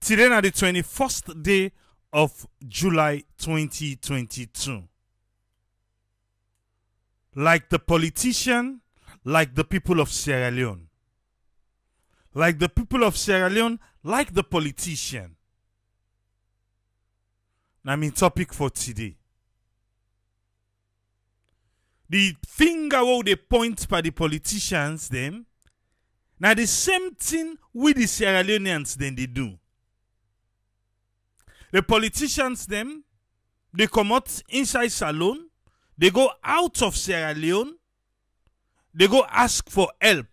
Today na the 21st day of July 2022. Like the politician, like the people of Sierra Leone. Like the people of Sierra Leone, like the politician. Now, my topic for today. The finger where they point by the politicians, them, now the same thing with the Sierra Leoneans, then they do. The politicians, them, they come out inside salon, they go out of Sierra Leone, they go ask for help.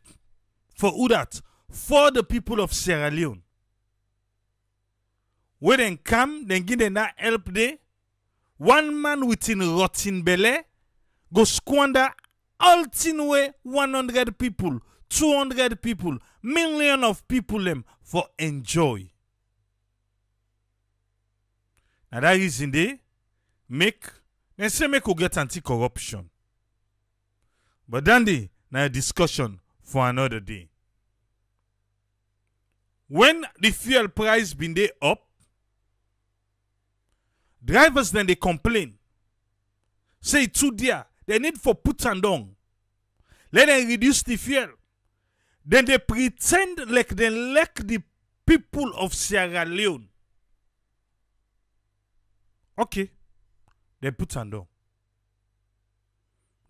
For who that? For the people of Sierra Leone. When they come, they give them that help there. One man within rotten belly go squander all tin way 100 people, 200 people, million of people them for enjoy. Now that reason they say make we get anti-corruption. But then they now discussion for another day. When the fuel price been there up, drivers then they complain. Say too dear, they need for put and down. Let them reduce the fuel. Then they pretend like they like the people of Sierra Leone. Okay. They put and down.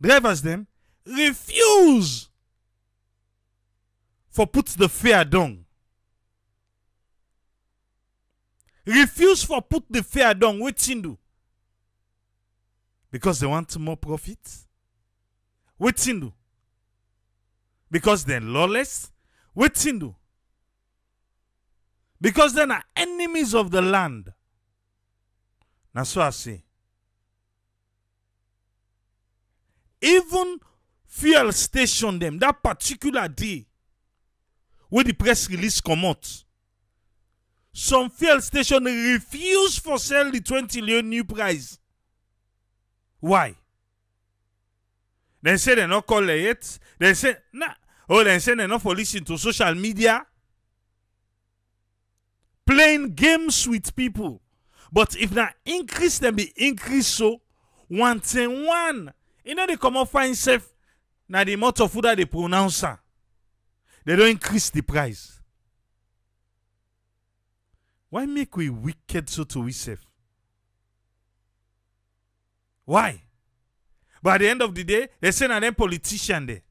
Drivers them refuse for put the fare down. Refuse for put the fare down. Wetin do? Because they want more profit. Wetin do? Because they're lawless. Wetin do? Because they are enemies of the land. That's what I say. Even fuel station them that particular day where the press release come out, some fuel station refuse for sell the 20 Leone new price. Why? They say they not call it. They say nah. Oh, they say they not for listen to social media. Playing games with people. But if na increase, then be increase so 110. You know they come up find safe. Now the amount of food that they pronounce. They don't increase the price. Why make we wicked so to we safe? Why? But at the end of the day, they say them politician there.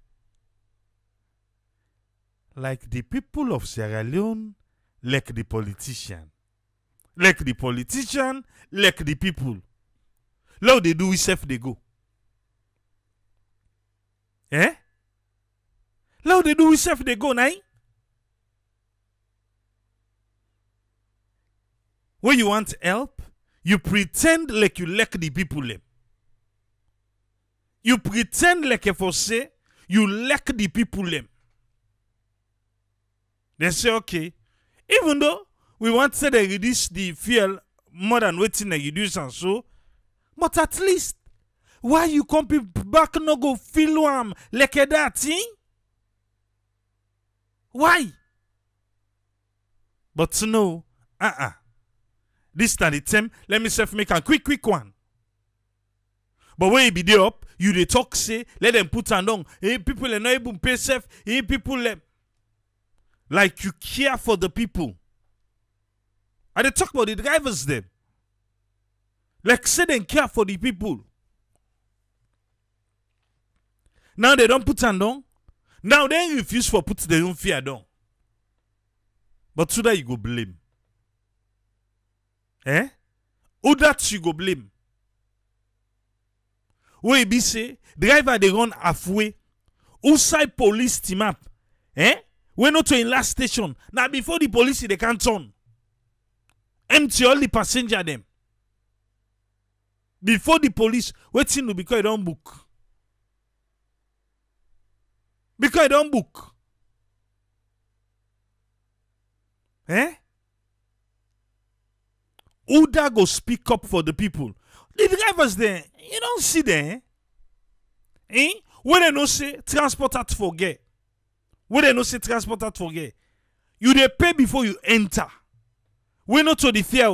Like the people of Sierra Leone, like the politician. Like the politician, like the people. Now they do we safe they go. Eh? Now they do we safe they go, now. When you want help, you pretend like you like the people. You pretend like if you say you like the people. They say, okay, even though we want to say they reduce the fuel more than waiting they reduce and so, but at least, why you come back no go feel warm like that, eh? Why? But no, this time the time, let me self make a quick one. But when you be there up, you they talk say, let them put on down. Hey, people are not able to pay safe. Hey, people like you care for the people. And they talk about the drivers them. Like say they care for the people. Now they don't put on down. Now they refuse for put their own fear down. But to that you go blame. Eh? Who that you go blame? Where be say, driver they run halfway. Outside police team up. Eh? We not to in last station. Now before the police they can't turn. Empty all the passenger them. Before the police, waiting to because you don't book. Because you don't book. Eh? Who that go speak up for the people? The drivers there, you don't see them. Eh? When they no say transport at forget. When they no say transport at forget. You they pay before you enter. We not to the fear.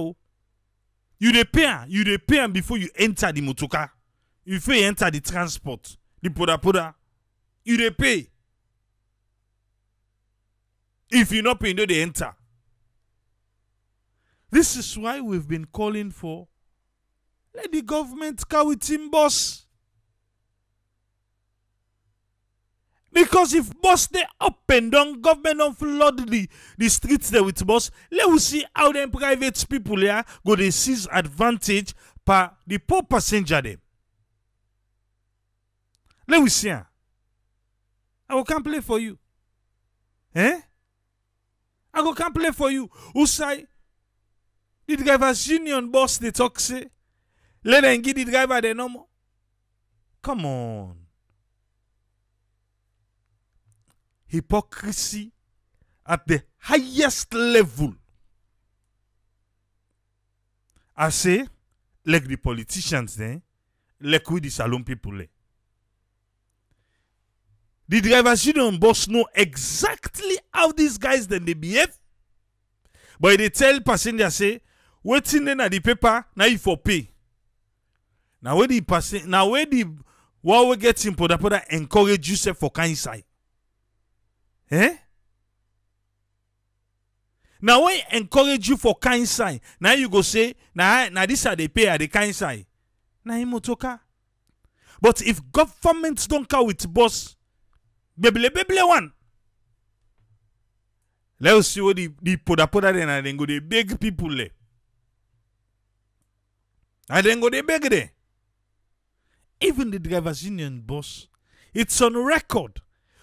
You dey pay am before you enter the motoka. Before you enter the transport, the poda. You dey pay. If you not pay, you know they enter. This is why we've been calling for let the government carry team boss. Because if boss they up and down, government don't flood the streets there with boss, let us see how them private people there go they seize advantage per the poor passenger them. Let us see. I will come play for you. I go come play for you. Who say the drivers union boss they talk say let them give the driver the number. Come on. Hypocrisy at the highest level. I say, like the politicians then, like with the salon people there. The drivers union boss know exactly how these guys then they behave. But they tell passenger say, waiting then at the paper, now you for pay. Now where the what we get in poda encourage you for kind side. Now when encourage you for kind side, now you go say, now this are they pay at the kind side. Now motoka. But if governments don't come with boss, bebele one. Let us see what the poda then and then go they beg people there. And then go they beg there. Even the drivers union boss, it's on record.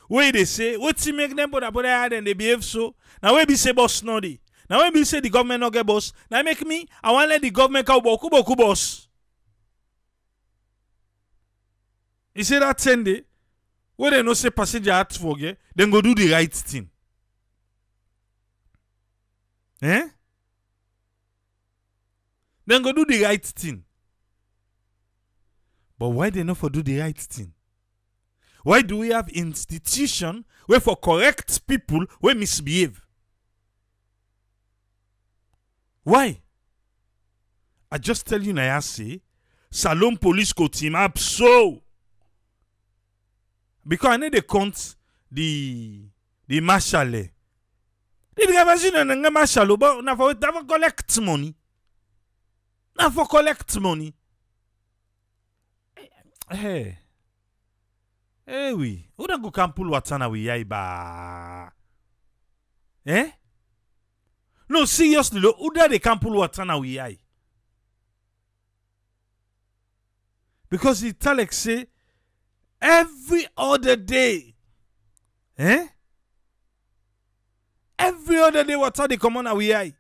Where they say, what's he make them poda and they behave so? Now where be say boss snoddy. Now where be say the government not get boss. Now make me, I want let the government call boku boss. He say that 10 day, where they no say passenger at forget, then go do the right thing. Then go do the right thing. But why they not for do the right thing? Why do we have institution where for correct people we misbehave? Why? I just tell you now, I say, Salon police go team up so. Because I need to count the marshal. The drivers union marshal, but now for collect money. Now for collect money. Hey. Eh oui. Ou dan go kampul watana we yai ba. No, seriously, ou da de kampul watana we yai. Because the Talek say every other day. Every other day wata de come on we yai.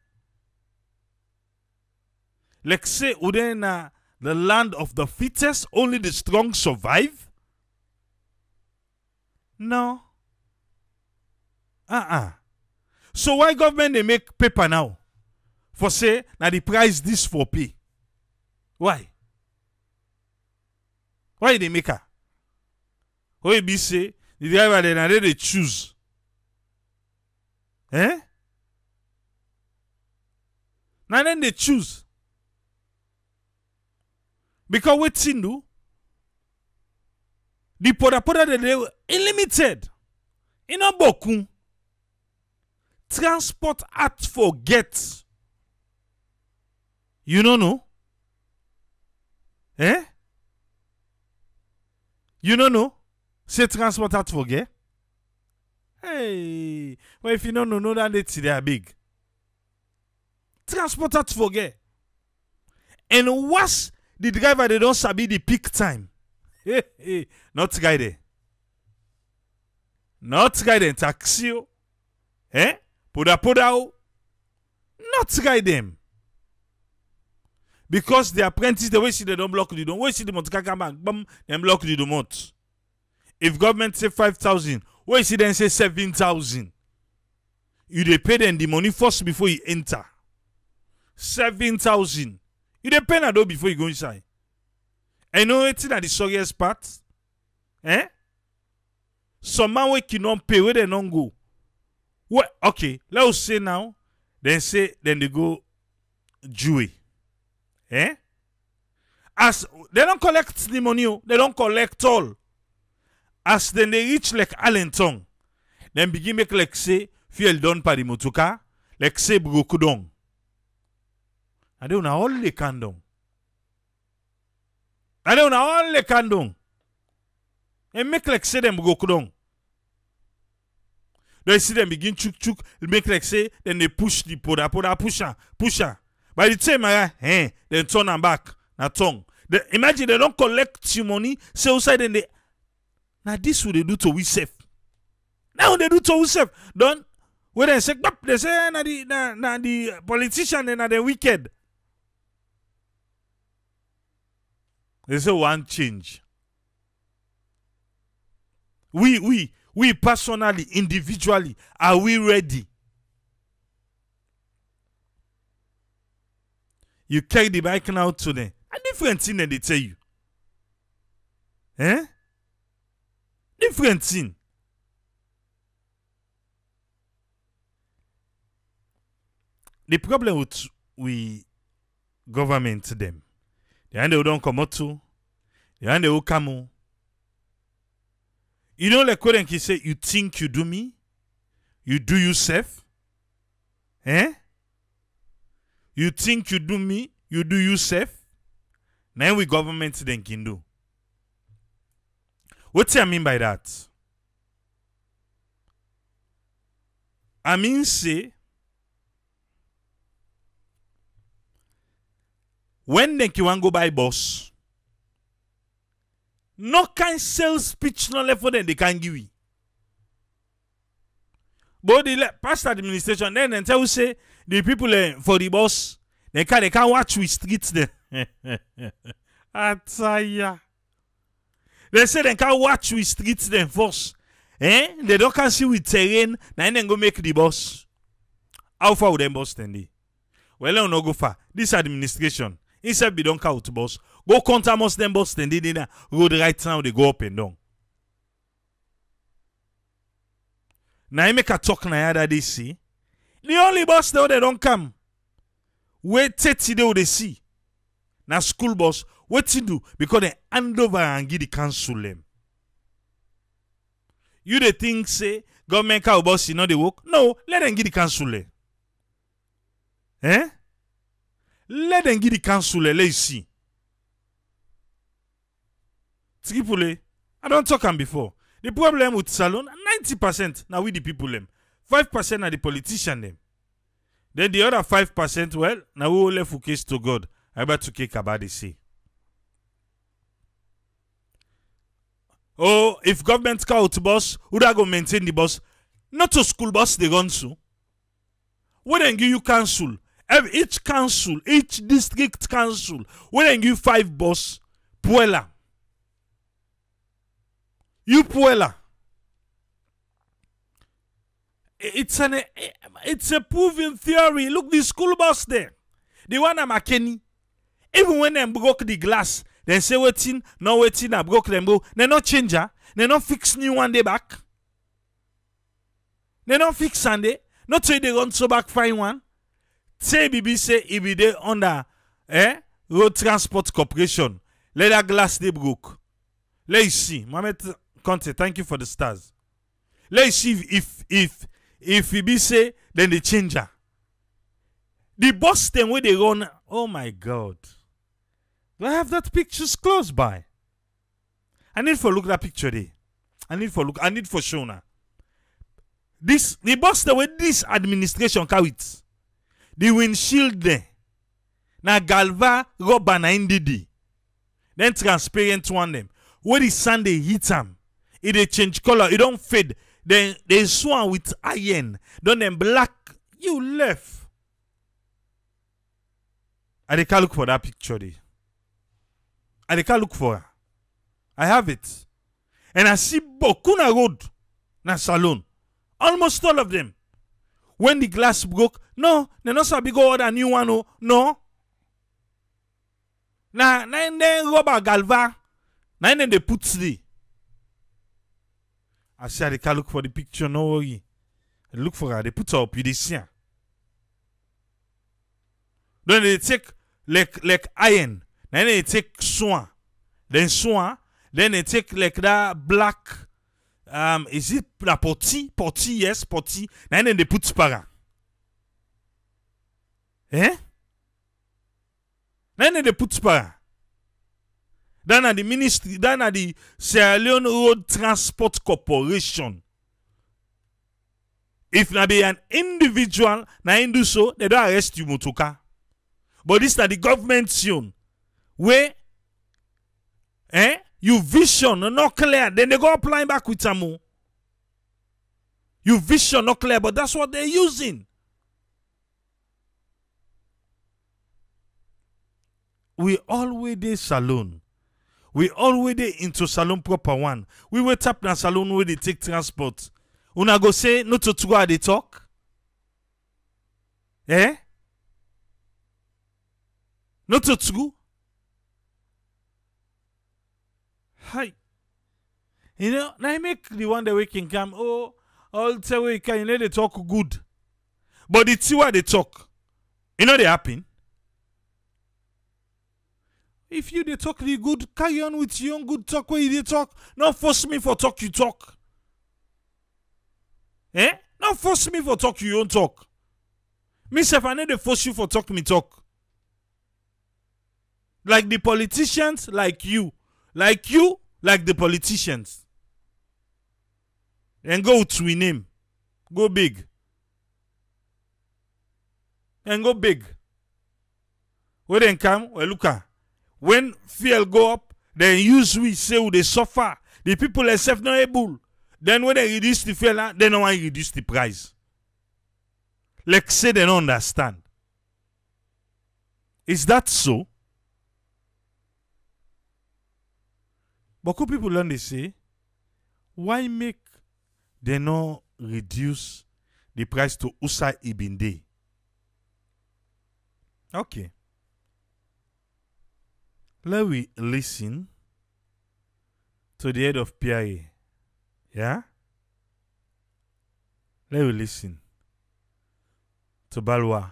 Like say ou na the land of the fittest, only the strong survive. No. So why government they make paper now? For say, now the price this for pay. Why? Why they make her? Why be say, the driver then they choose? Now then they choose. Because what thing do? The poda de they unlimited. Ina boku. Transport Act forget. You don't know? You don't know? Say Transport Act forget? Hey. Well, if you don't know that they are big. Transport Act forget. And what's the driver they don't sabi the peak time? Not guide. Not guide taxi. Poda. Not guide them. Because the apprentice, the way see they don't block the don't. Way see the motorcar bank, bam, them block the month. If government say 5,000, way see then say 7,000. You they pay them the money first before you enter. 7,000. You they pay that before you go inside. I know it's not the sorriest part. Some man we cannot pay where they don't go. What? Okay, let us say now. Then they go Jewy. Eh? As they don't collect the money, they don't collect all. As then they reach like Allenton, then begin make like say fuel done par the motoka, like say broke down. And they all the candom. And they all the candom. And make like say them broke down. They see them begin chuk, make like say, then they push the poda, pusher. By the time then turn them back, na tongue. Imagine they don't collect your money, say outside and they. Now this what they do to we safe. Now they do to we safe. Don't when they say na the politician and the wicked. They say one change. We personally, individually, are we ready? You carry the bike now to them. A different thing that they tell you. Eh? Different thing. The problem with we government them. The hand they don't come out to. The hand they will come. You know, like when he say, you think you do me? You do yourself? Eh? You think you do me? You do yourself? Now we government then can do. What do I mean by that? I mean say, when they can go buy bus, no kind sales pitch no left for them they can give you. But the past administration then tell you say the people for the bus they can watch we streets there. Ataya. They say they can watch we streets them first. Eh? They don't can see with terrain, then go make the bus. How far would them bus then they? Well, I don't go far. This administration, instead be don't count bus. Go counter most them bus then they road right now they go up and down. Now I make a talk na that they see. The only bus there they don't come. Wait 30 days they see. Now school bus, what to do? Because they hand over and give the council them. You the think say government car bus you know they work? No, let them give the council them. Eh? Let them give the council them. Let you see. Tripoli, I don't talk them before. The problem with Salon, 90% now we the people them. 5% are the politician them. Then the other 5%, well, now we will left for case to God. I about to kick about the say. Oh, if government car out bus, would I go maintain the bus? Not to school bus they run to. When they give you council, each council, each district council, when they give 5 bus, puella. You puella. It's a proven theory. Look, the school bus there. The one at McKinney. Even when they broke the glass, they say waiting, no waiting, I broke them go. They not change her. They not fix new one day back. They not fix Sunday. Not say they run so back find one. Say BB say if be there under Road Transport Corporation. Let that glass they broke. Let you see. Mohamed Conte, thank you for the stars. Let you see if he be say then they change her. The bus then where they run, oh my God. Do I have that pictures close by? I need for look that picture there. I need for show now. The bus the way this administration carry it. The windshield there. Now galva rubber na indidi. Then transparent one them. Where the sun they hit them, it they change color, it don't fade. Then they swan with iron. Then them black, you left. I can't look for that picture there. I can't look for her. I have it. And I see Bokuna Road, na Salon. Almost all of them. When the glass broke, no, they not so big order new one, no. Na then rubber galva. Na then they put the. I said I can't look for the picture, no worry. I look for her, they put her up, you they see her. Then they take like iron. Then they take swan. Then they take like that black is it la poti? Poti, yes, poti. Then they put spara. Eh? Then they put spara. Then at the ministry, then at the Sierra Leone Road Transport Corporation. If na be an individual, na do so, they don't arrest you, motoka. But this is the government zone. Where you vision not clear, then they go applying back with Tamu. You vision not clear, but that's what they're using. We always dey salon. We always dey into salon proper one. We wait up na salon where they take transport. Una go say no to how they talk? Eh? No to true? Hi. You know, now I make the one that we can come. Oh, I'll tell you, you know, they talk good. But the two they talk, you know, they happen. If you they talk really good, carry on with your own good talk where you they talk. Not force me for talk you talk. Eh? Not force me for talk you don't talk. Me self, I need to force you for talk me talk. Like the politicians, like you. Like you, like the politicians. And go to name. Go big. And go big. When they come, well, look at. When fuel go up, then use we say they suffer. The people themselves not able. Then when they reduce the fuel, they don't want to reduce the price. Like say they don't understand. Is that so? But people learn they say, why make they not reduce the price to Usa Ibinde? Okay. Let we listen to the head of PIA. Yeah? Let we listen to Balwa.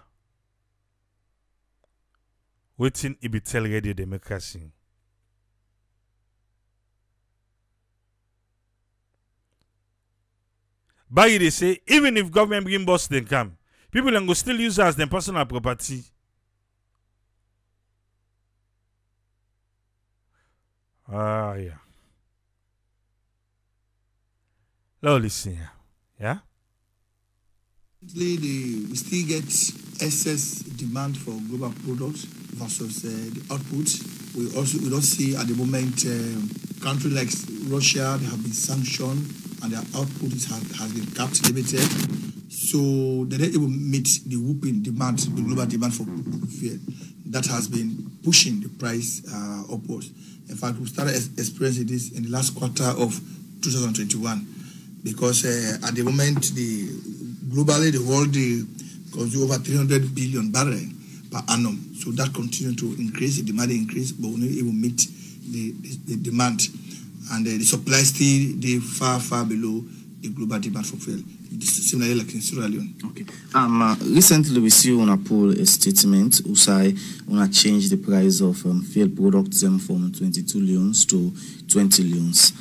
Waiting he be tell Radio Democracy. Baggy they say, even if government bring boss then come, people can go still use it as their personal property. Yeah. Let's listen here. Yeah? We still get excess demand for global products versus the output. We don't see at the moment countries like Russia, they have been sanctioned and their output has been capped, limited. So they don't even meet the whooping demand, the global demand for fuel. That has been pushing the price upwards. In fact, we started experiencing this in the last quarter of 2021 because at the moment, globally, the world consumes over 300 billion barrels per annum. So that continues to increase, the demand increase, but we don't even meet the demand. And the supply still far, far below the global demand for fuel. Similarly like in Sierra Leone. Okay. Recently we see on a pull a statement who say wanna change the price of fuel products from 22 leons to 20 leons.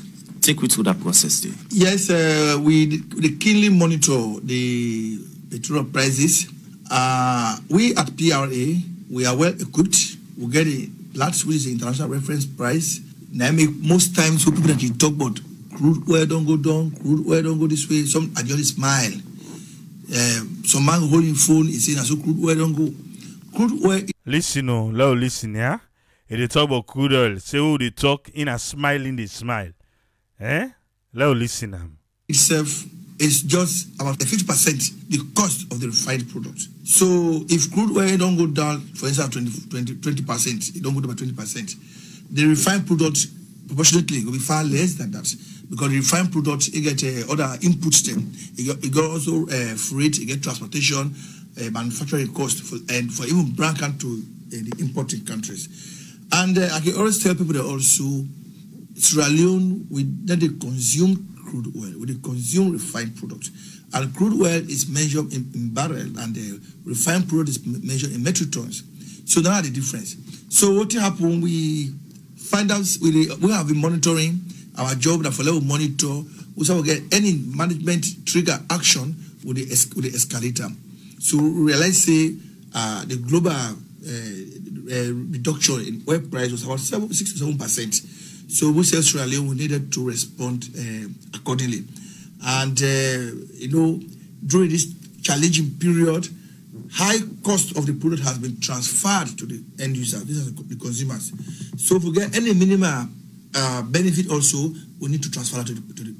Take me through that process there. Yes, we keenly monitor the petrol prices. We at PRA, we are well equipped. We get a PLATS, which is the international reference price. Now, most times, people that you talk about crude oil don't go down, crude oil don't go this way. Some I just smile. Some man holding phone is saying, "So crude oil don't go." Crude oil. Listen, listen, yeah. If they talk about crude oil, say who they talk in a smiling, they smile. Eh? Let listen. Itself is just about 50% the cost of the refined product. So if crude oil don't go down, for instance, 20%, it don't go down by 20%. The refined product proportionately will be far less than that because the refined product you get other inputs them. You got also freight, you get transportation, manufacturing cost and for even brand to the importing countries. And I can always tell people that also Sierra Leone we consume crude oil, we consume refined products, and crude oil is measured in barrel, and the refined product is measured in metric tons. So that's the difference. So what happened? We find out we have been monitoring our job that for level monitor. We will get any management trigger action with the escalator. So we realize say the global reduction in oil price was about 6 to 7%. So we said Sierra Leone we needed to respond accordingly. And during this challenging period, high cost of the product has been transferred to the end user. These are the consumers. So if we get any minimal benefit also, we need to transfer that to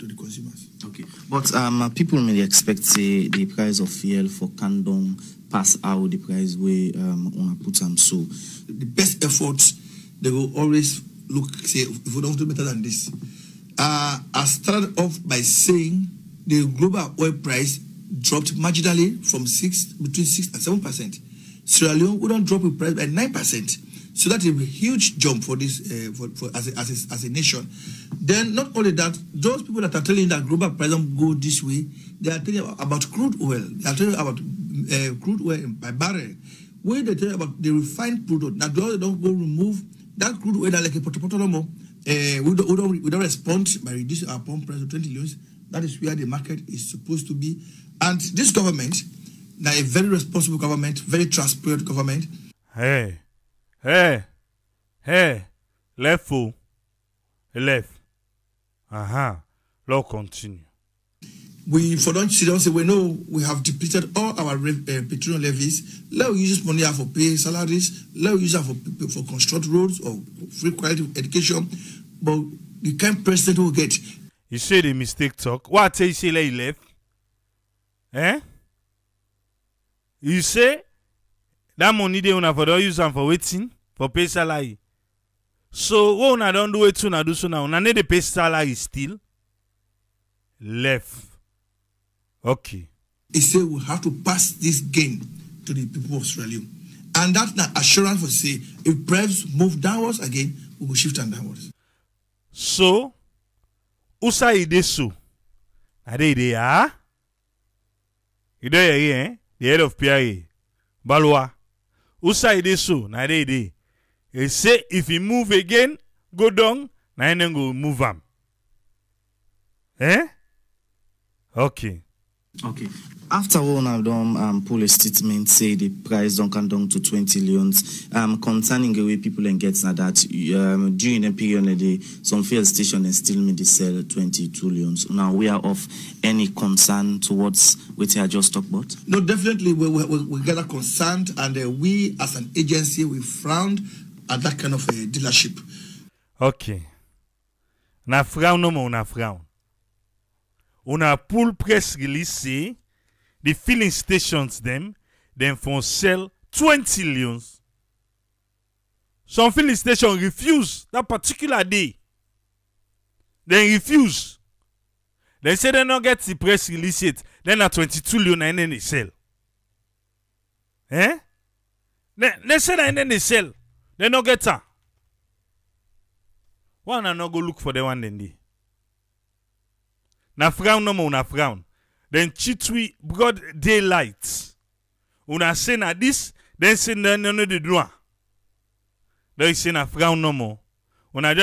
the consumers. Okay, but people may expect say the price of fuel for Kallon pass out the price we on put them. So the best efforts they will always look say if we don't do better than this. I started off by saying the global oil price dropped marginally from between 6 and 7%. Sierra Leone wouldn't drop the price by 9%. So that's a huge jump for this as a nation. Then not only that, those people that are telling that global price don't go this way, they are telling about crude oil. They are telling about crude oil by barrel. When they tell about the refined product, now they don't go remove that crude oil like a Petroleum. We don't respond by reducing our pump price to 20 leones. That is where the market is supposed to be. And this government, now a very responsible government, very transparent government. Hey, left fool, left. Lord continue. We for don't sit down say we know we have depleted all our petroleum levies. Let we use this money for pay salaries. Let we use it for construct roads or free quality education. But the kind of president we will get. You say the mistake talk. What I tell you say let you left? You say that money they una for don't use them for waiting for pay salary. So what una don't do it to una do so now. Una need to pay salary still. Left. Okay. He said we have to pass this gain to the people of Australia. And that's the assurance for say if prices move downwards again, we will shift them downwards. So usa ide so. Ade ide ah? Ide ye the head of PIA. Balwa. Usa ide so. Na ide ide. He say if he move again, go down, na he go move am. Okay. Okay. After one of them pull a statement, say the price don't come down to 20 leones. Concerning the way people get that during the period of the some fuel station and still may sell 22 leones. Now we are of any concern towards what I just talked about? No, definitely we get a concern, and we as an agency we frowned at that kind of a dealership. Okay. Na frown no more, na frown. Una pull press release say the filling stations them for sell 20 leones. Some filling station refuse that particular day. They refuse. They say they not get the press release yet. Then at 22 leon and then they sell. They say that and then they sell. They not get her. One and not go look for the one then they. Na frown no more, una frown. Then chitwi broad daylight. Una say na this, then say no the droit. Then you say na frown no more. Una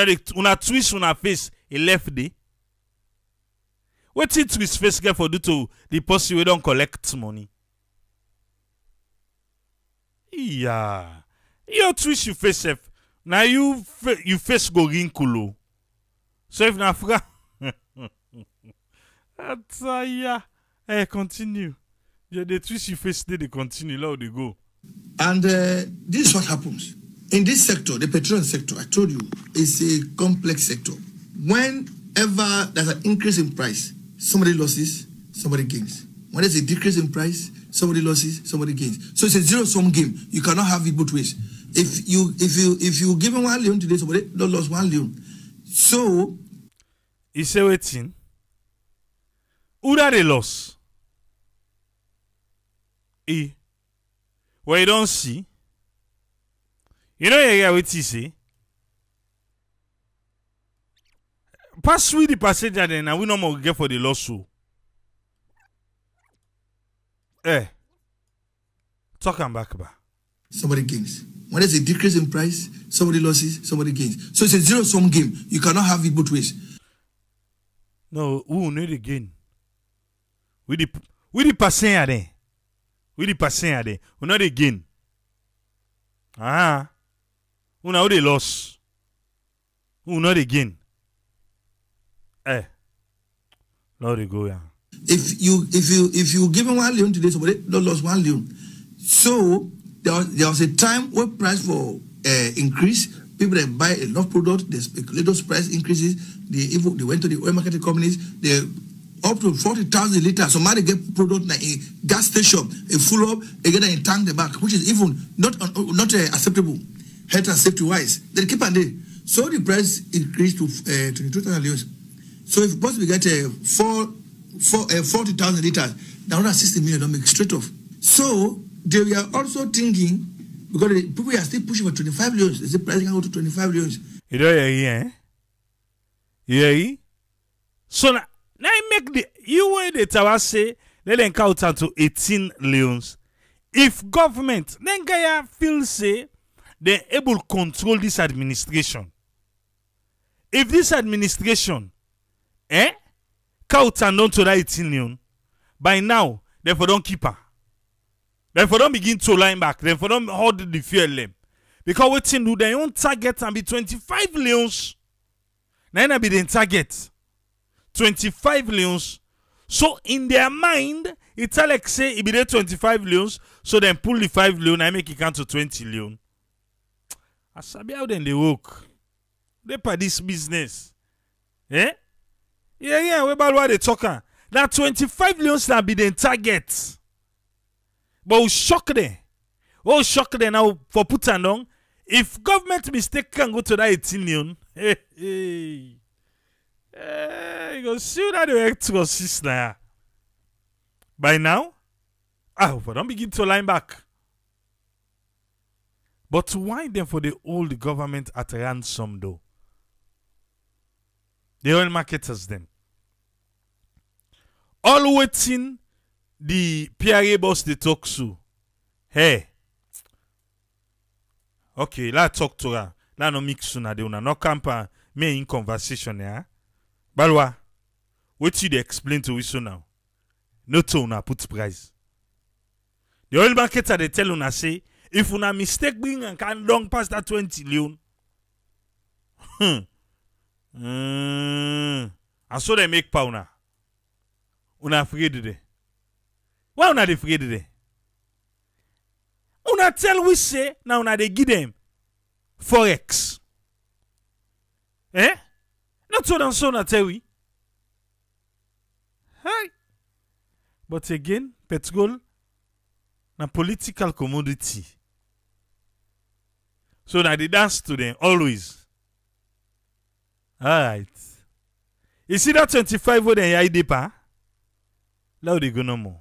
twist una face a left day. What it twist face get for do to the person we don't collect money? Yeah. You twist your face if now you face go rinkulo. So if na frown Hey, continue. Yeah, the twist you face they continue. Now they go. And this is what happens. In this sector, the petroleum sector, I told you, is a complex sector. Whenever there's an increase in price, somebody loses, somebody gains. When there's a decrease in price, somebody loses, somebody gains. So it's a zero-sum game. You cannot have it both ways. If you give him 1 leon today, somebody don't lose 1 leon. So you say waiting. Who that they lost? Where you don't see? You know you hear what he say? Pass with the passenger then and we no more get for the lawsuit. Talk and back. Somebody gains. When there's a decrease in price, somebody loses, somebody gains. So it's a zero-sum game. You cannot have it both ways. No, who need the gain? We the passing at there. We the passing at there. We not the gain. Who now the loss? Who not the gain? Now they go, yeah. If you give him 1 Leone today, somebody don't lost 1 Leone. So there was a time when price for increase, people that buy enough product, they speculate those price increases. They went to the oil marketing companies. They up to 40,000 liters. Somebody get product like a gas station, a full up, they get a tank the back, which is even not acceptable, health and safety wise. They keep on there. So the price increased to 22,000 Leone. So if possibly get 40,000 liters, now that's 60 million don't make straight off. So they were also thinking, because people are still pushing for 25 Leone. They say price can go to 25 Leone. You don't hear, eh? You hear? So now I make the you way the tower say let them count to 18 Leones. If government then Gaia feel say they're able to control this administration. If this administration count down to that 18 Leone, by now therefore don't keep her. Therefore don't begin to line back. Therefore don't hold the fuel them. Because waiting do their own target and be 25 Leones. Now be the target. 25 Leones. So in their mind, it's like say it be there 25 Leones, so then pull the 5 Leone and make it count to 20 Leone. I sabi how then they work. They for this business. Yeah, we about what they talking. Now 25 Leones that be the target. But we shock them. Oh, shock them now for put on. If government mistake can go to that 18 Leone, you go see that the extra sister. By now, we don't begin to line back. But why then for the old government at ransom though? The oil marketers them. All waiting the PRA boss they talk to. Hey. Okay, let's talk to her. Let's no mix soon. They una no camp me in conversation yeah. Balwa, what you they explain to us now? No to una put price. The oil marketer they tell una say if una mistake bring and can long past that 20 Leone. And so they make pa una. Una afraid of it. Why una they afraid of it? Una tell we say now una they give them Forex. Not so than so na tell we. Hey. But again, petrol na political commodity. So na they dance to them always. Alright. You see that 25 where they are deeper? Now they go no more.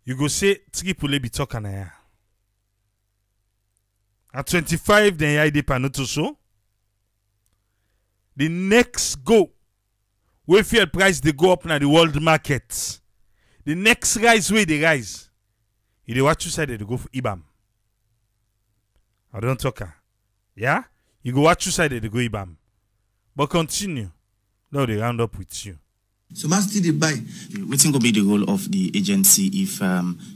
You go say triple be talking here. At 25, then you deeper not so. The next go, where fuel price they go up na the world market. The next rise where they rise. If they watch you side, they go for IBAM. I don't talk. Yeah? You go watch you side, they go IBAM. But continue. Now they round up with you. So must still buy. What think will be the role of the agency if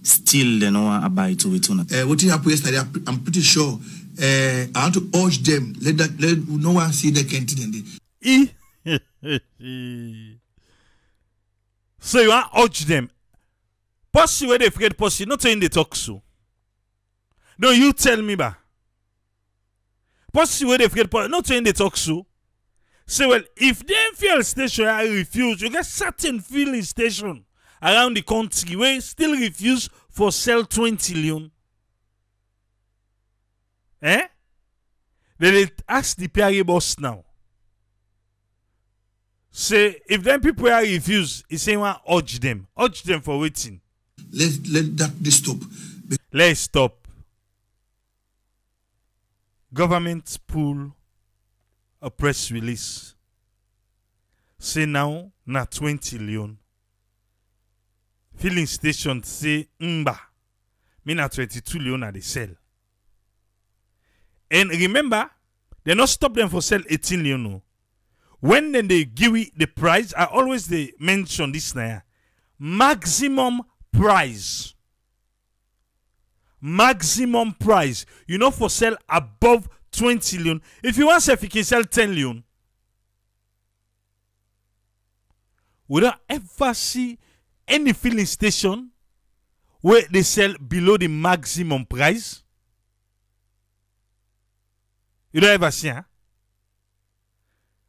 still they no abide to it? What happened yesterday? I'm pretty sure. I want to urge them. Let no one see the canteen. So you want to urge them. Pussy where they forget pussy, not saying they talk so. No, you tell me ba. Pussy where they forget pussy, not saying they talk so. So well, if them fuel station are refuse, you get certain filling station around the country where still refuse for sell 20 Leone. They ask the PRA boss now. Say if them people are refuse, he say want urge them for waiting. Let that stop. Let's stop. Government pull a press release. Say now na 20 Leone. Filling station say mba. Me na 22 Leone they sell. And remember, they not stop them for sell 18 Leone. When then they give you the price, I always they mention this now. Maximum price. Maximum price. You know, for sell above 20 Leone. If you want to sell, you can sell 10 Leone. We don't ever see any filling station where they sell below the maximum price. You don't ever see, huh?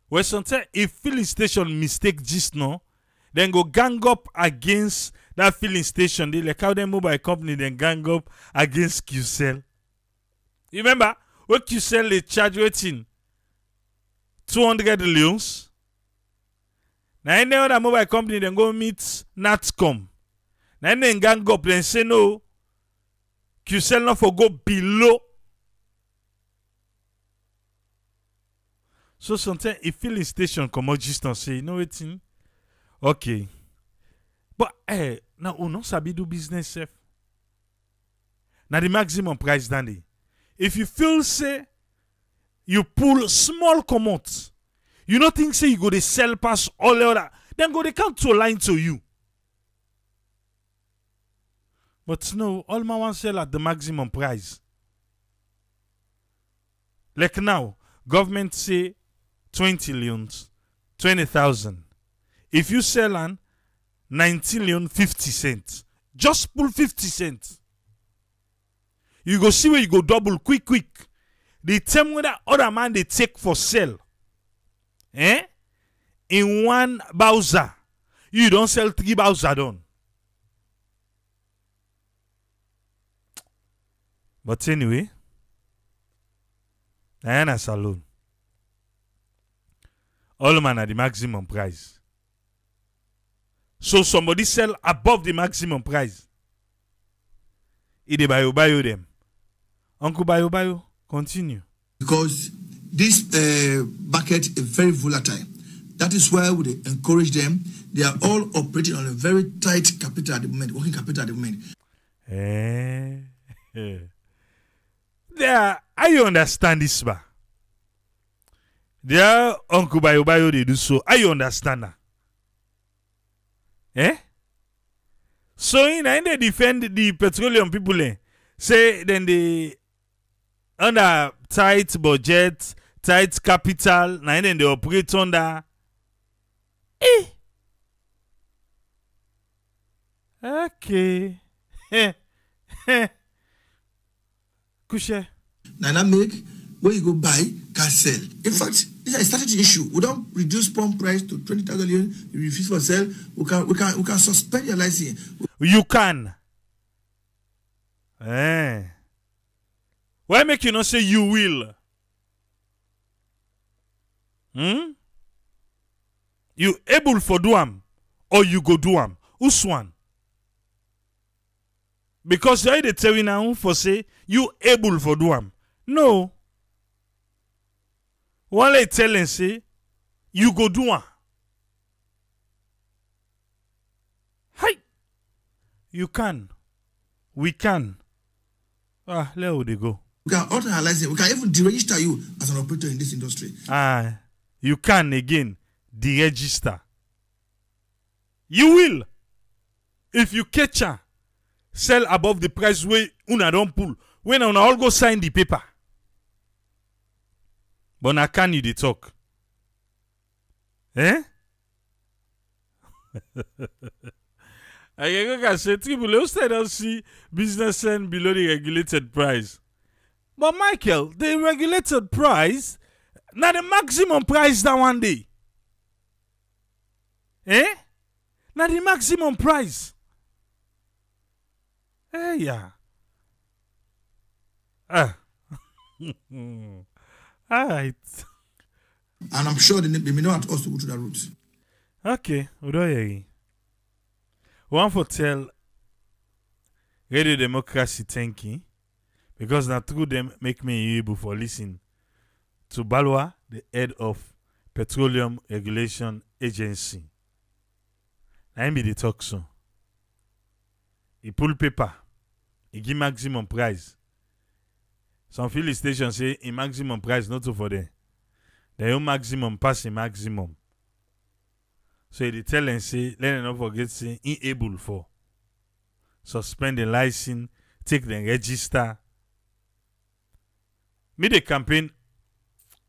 Where sometimes if filling station mistake just now, then go gang up against that filling station. They like how them mobile company then gang up against QCell. You remember when QCell they charge waiting 200 Leones. Now any other mobile company then go meet Natcom. Now then gang up then say no. QCell not for go below. So sometimes if filling station come out just and say, you know what? Okay. But now we not sabi do business safe. Now the maximum price dandy. If you feel say you pull small commot, you don't think say you go to sell past all the other, then go they count to line to you. But no, all my want sell at the maximum price. Like now, government say 20 Leones, 20,000. If you sell an 19 Leone 50 cents, just pull 50 cents. You go see where you go double quick. The time where that other man they take for sell, in one Bowser, you don't sell 3 Bowser done. But anyway, Diana Salon. All man at the maximum price. So somebody sell above the maximum price. Ide bayo them. Uncle bayo, continue. Because this market is very volatile. That is why we encourage them. They are all operating on a very tight capital at the moment, working capital at the moment. There, I understand this, ba. There, Uncle Bayo they do so. I understand that. So in they defend the petroleum people, say then they under tight budget, tight capital, now then they operate under. Okay. Kushe. Now make where you go buy can sell. In fact, this is a strategy issue. We don't reduce pump price to 20,000 Leone. You refuse for sell. We can suspend your license. You can. Why make you not say you will? You able for do am or you go do am? Which one? Because they tell you now for say you able for do am. No. One they tell and say you go do am. Hi. You can. We can. Let they go. We can alter our license. We can even deregister you as an operator in this industry. You can again deregister. You will. If you catch her, sell above the price where una don't pull. When una all go sign the paper. But now can you dey talk? I can say people don't see business end below the regulated price. But Michael, the regulated price, now the maximum price that one day. Now the maximum price. Yeah. All right. And I'm sure they may not also go to that route. Okay, we don't hear you. One for tell Radio Democracy thank you. Because now through them make me able for listen to Balwa, the head of Petroleum Regulation Agency. I be the talk so. He pull paper he give maximum price. Some filling stations say in maximum price not for them. Their own maximum pass in maximum. So they tell and say, let them not forget say unable for. Suspend the license, take the register. Me the campaign.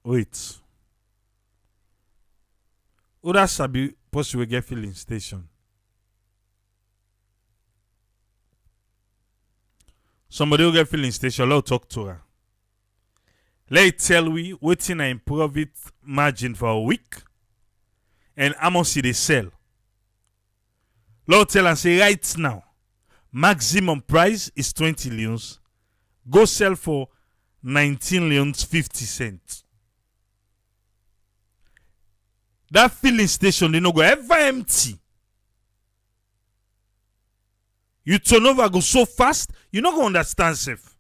Wait. Oda sabi possible get filling station. Somebody will get filling station, let's talk to her. Let's tell we waiting in profit margin for a week and how much they sell. Let's tell and say right now, maximum price is 20 leons. Go sell for 19 leons 50 cents. That filling station, they no go ever empty. You turnover go so fast, you not go understand safe.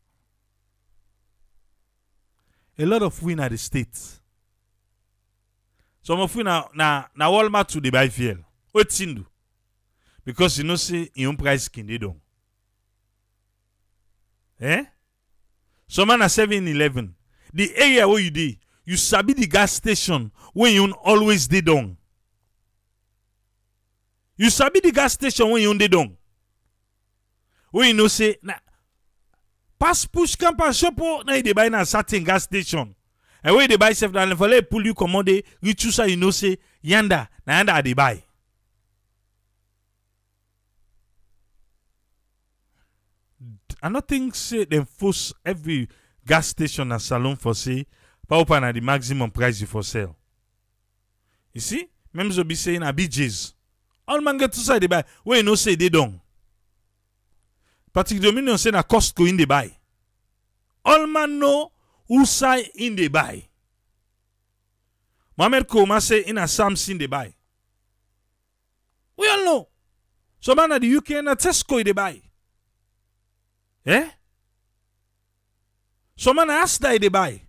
A lot of we na the states. Some of we na Walmart to the buy fuel. What you do? Because you know say your own price can they don't. Some man na 7-Eleven. The area where you dey, you sabi the gas station when you always dey down. You sabi the gas station when you dey down. When you know say na pass push camp and shop na they buy na certain gas station. And when they buy self na for let pull you commode you choose you know say yanda na yanda they buy. I don't think say them force every gas station and salon for say power na the maximum price you for sell. You see? Members will be saying a BJ's. All man get to say they buy. When you know say they don't. Particularly Dominion say na Costco in the buy. All man know who say in the buy. Mohamed Kouma say in a Sam's in the buy. We all know. So man at the UK and a Tesco in the buy. So man ask that they buy.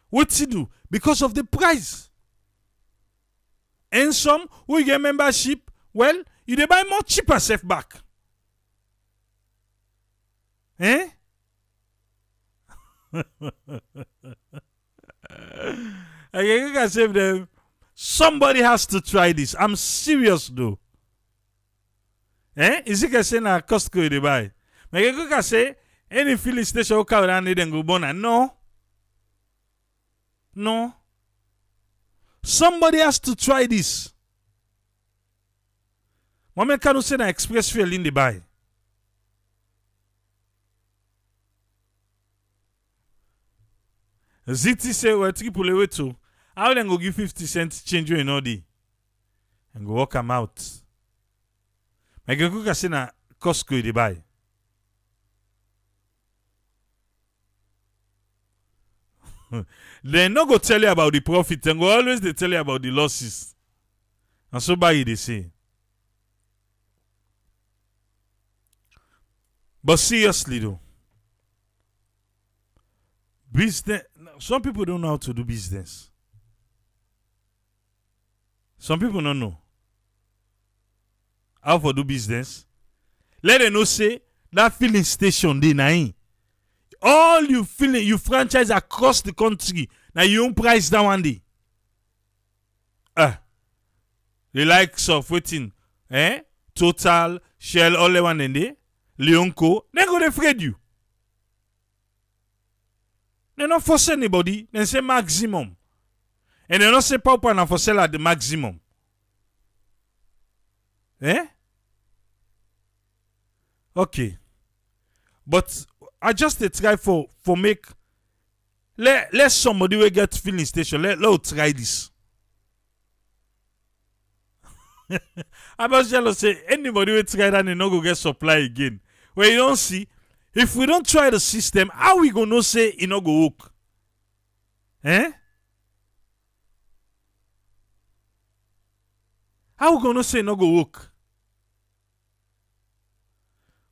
What to do? Because of the price. And some who get membership, well, you they buy more cheaper safe back. I can save them. Somebody has to try this. I'm serious though. Is it can say na Costco they buy? I can say any filling station will around then go bona. No. Somebody has to try this. Mama can say na express fuel in the buy. ZT say well triple away too. How then go give 50 cents change you in all day and go walk them out. My can say na Costco they buy. They not go tell you about the profit and go always they tell you about the losses. And so by they say. But seriously though, business, some people don't know how to do business. Some people don't know how to do business. Let them know say that filling station they na all you filling you franchise across the country now you own price that one day. The likes of waiting, Total, Shell, all the one in there, Leone, they go to afraid you. They not force anybody. They say maximum. And they not say Papa na for sell at the maximum. Okay. But I just try for make let somebody will get filling station. Let's try this. I must just say anybody will try that and not go get supply again. Where you don't see, if we don't try the system, how we gonna say it not go work? How we gonna say it not go work?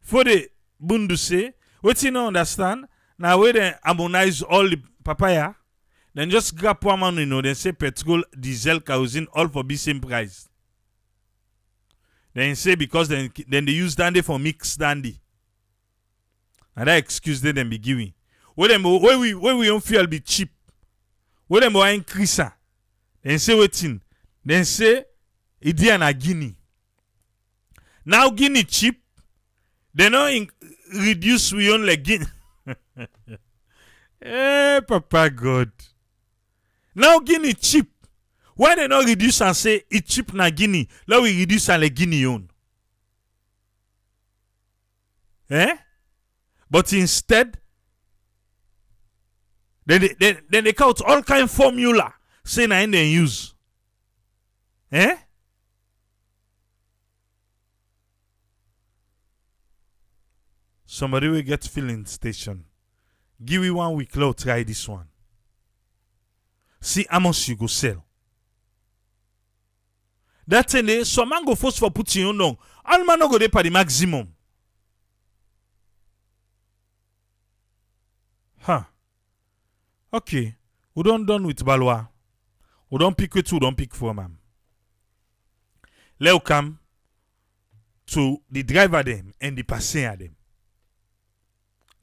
For the bundu say, what you don't understand? Now we then harmonize all the papaya, then just grab one man, then say petrol, diesel, kerosene, all for the same price. Then say because then they use dandy for mix dandy. And that excuse they them be giving. Where we don't feel be cheap. Where them will increase. Then say waiting. Then say Idi and Guinea. Now Guinea cheap. They don't reduce we only Guinea. Eh, Papa God. Now Guinea cheap. Why they not reduce and say it cheap na Guinea? Now we reduce and like Guinea own. Eh? But instead, then they count all kind of formula saying I ain't use. Eh? Somebody will get filling station. Give me 1 week, let try this one. See how much you go sell. That thing, some man go force for putting you on. All man no go there for the maximum. Huh. Okay. We don't done with Balwa. We don't pick with 2, don't pick 4, man. Let's come to the driver them and the passenger them.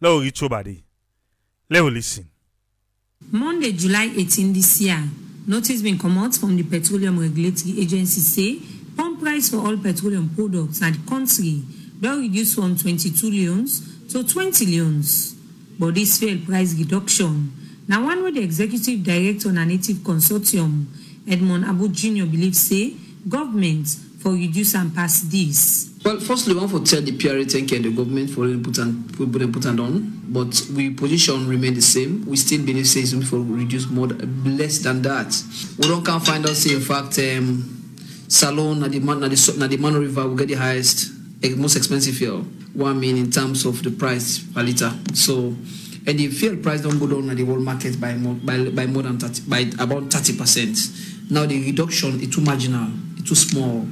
Let's reach over there. Let's listen. Monday, July 18 this year, notice been come out from the Petroleum Regulatory Agency say pump price for all petroleum products in the country will reduce from 22 leones to 20 leones. But this fuel price reduction, now one where the executive director on a native consortium, Edmond Abu Jr. believes say government for reduce and pass this. Well, firstly, we want to tell the PRA thank you and the government for put on, but we position remain the same. We still believe say it's for reduce more less than that. We don't can find out say in fact Salon na the Mano River will get the highest, most expensive fuel. What I mean in terms of the price per liter. So, and the fuel price don't go down at the world market by more than 30, by about 30%. Now the reduction is too marginal, it's too small.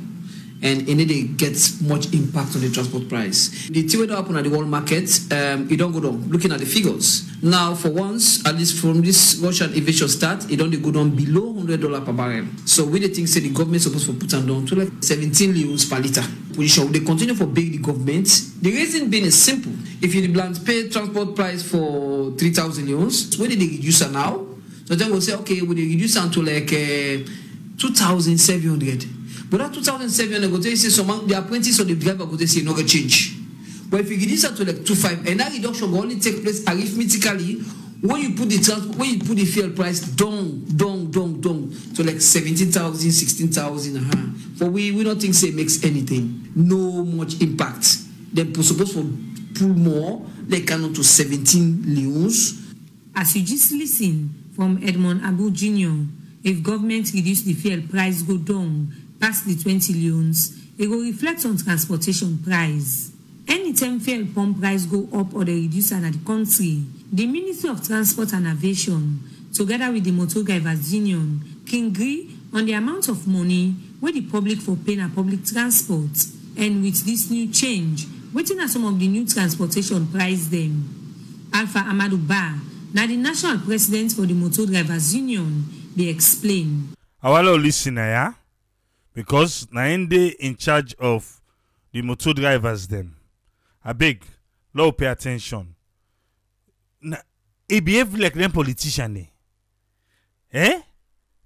And it gets much impact on the transport price. The thing that happen at the world market, it don't go down. Looking at the figures. Now, for once, at least from this Russian invasion start, it don't go down below $100 per barrel. So we the thing say the government supposed to put them down to like 17 leones per liter. Position they continue for big the government. The reason being is simple. If you pay transport price for 3,000 leones, where did they reduce it now? So then we'll say, okay, we reduce it to like 2,700. But that 2007, go say some the apprentice or the driver go say no go change. But if you reduce that to like 2.5, and that reduction will only take place arithmetically when you put the transport, when you put the fuel price down to like 17,000, 16,000. For we don't think say it makes anything, no much impact. Then supposed to pull more, they cannot to 17 leones. As you just listen from Edmond Abu Jr., if government reduce the fuel price go down past the 20 leones, it will reflect on transportation price. Anytime fuel pump price go up or they reduce in the country, the Ministry of Transport and Aviation, together with the Motor Drivers Union, can agree on the amount of money where the public for paying a public transport. And with this new change, waiting at some of the new transportation price them. Alpha Amadou Ba, now the national president for the Motor Drivers Union, they explain. I want to listen, yeah? Because na in charge of the motor drivers them. I beg, Lord pay attention. He behave like them politician. Eh?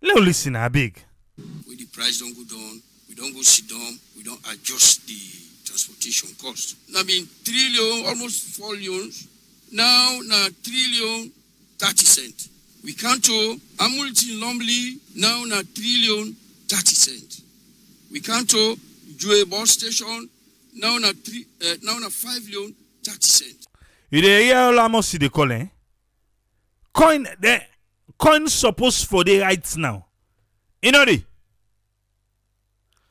Let listen, I beg. When the price don't go down, we don't go sit down, we don't adjust the transportation cost. Now being 3 leon, almost 4 leons, now 3 leon 30 cents. We can't to Amulti Lombly, now 3 leon 30 cents. We can't to Jue bus station, now 5 leon 30 cents. You hear how much they call, eh? Coin supposed for the rights now. You know the?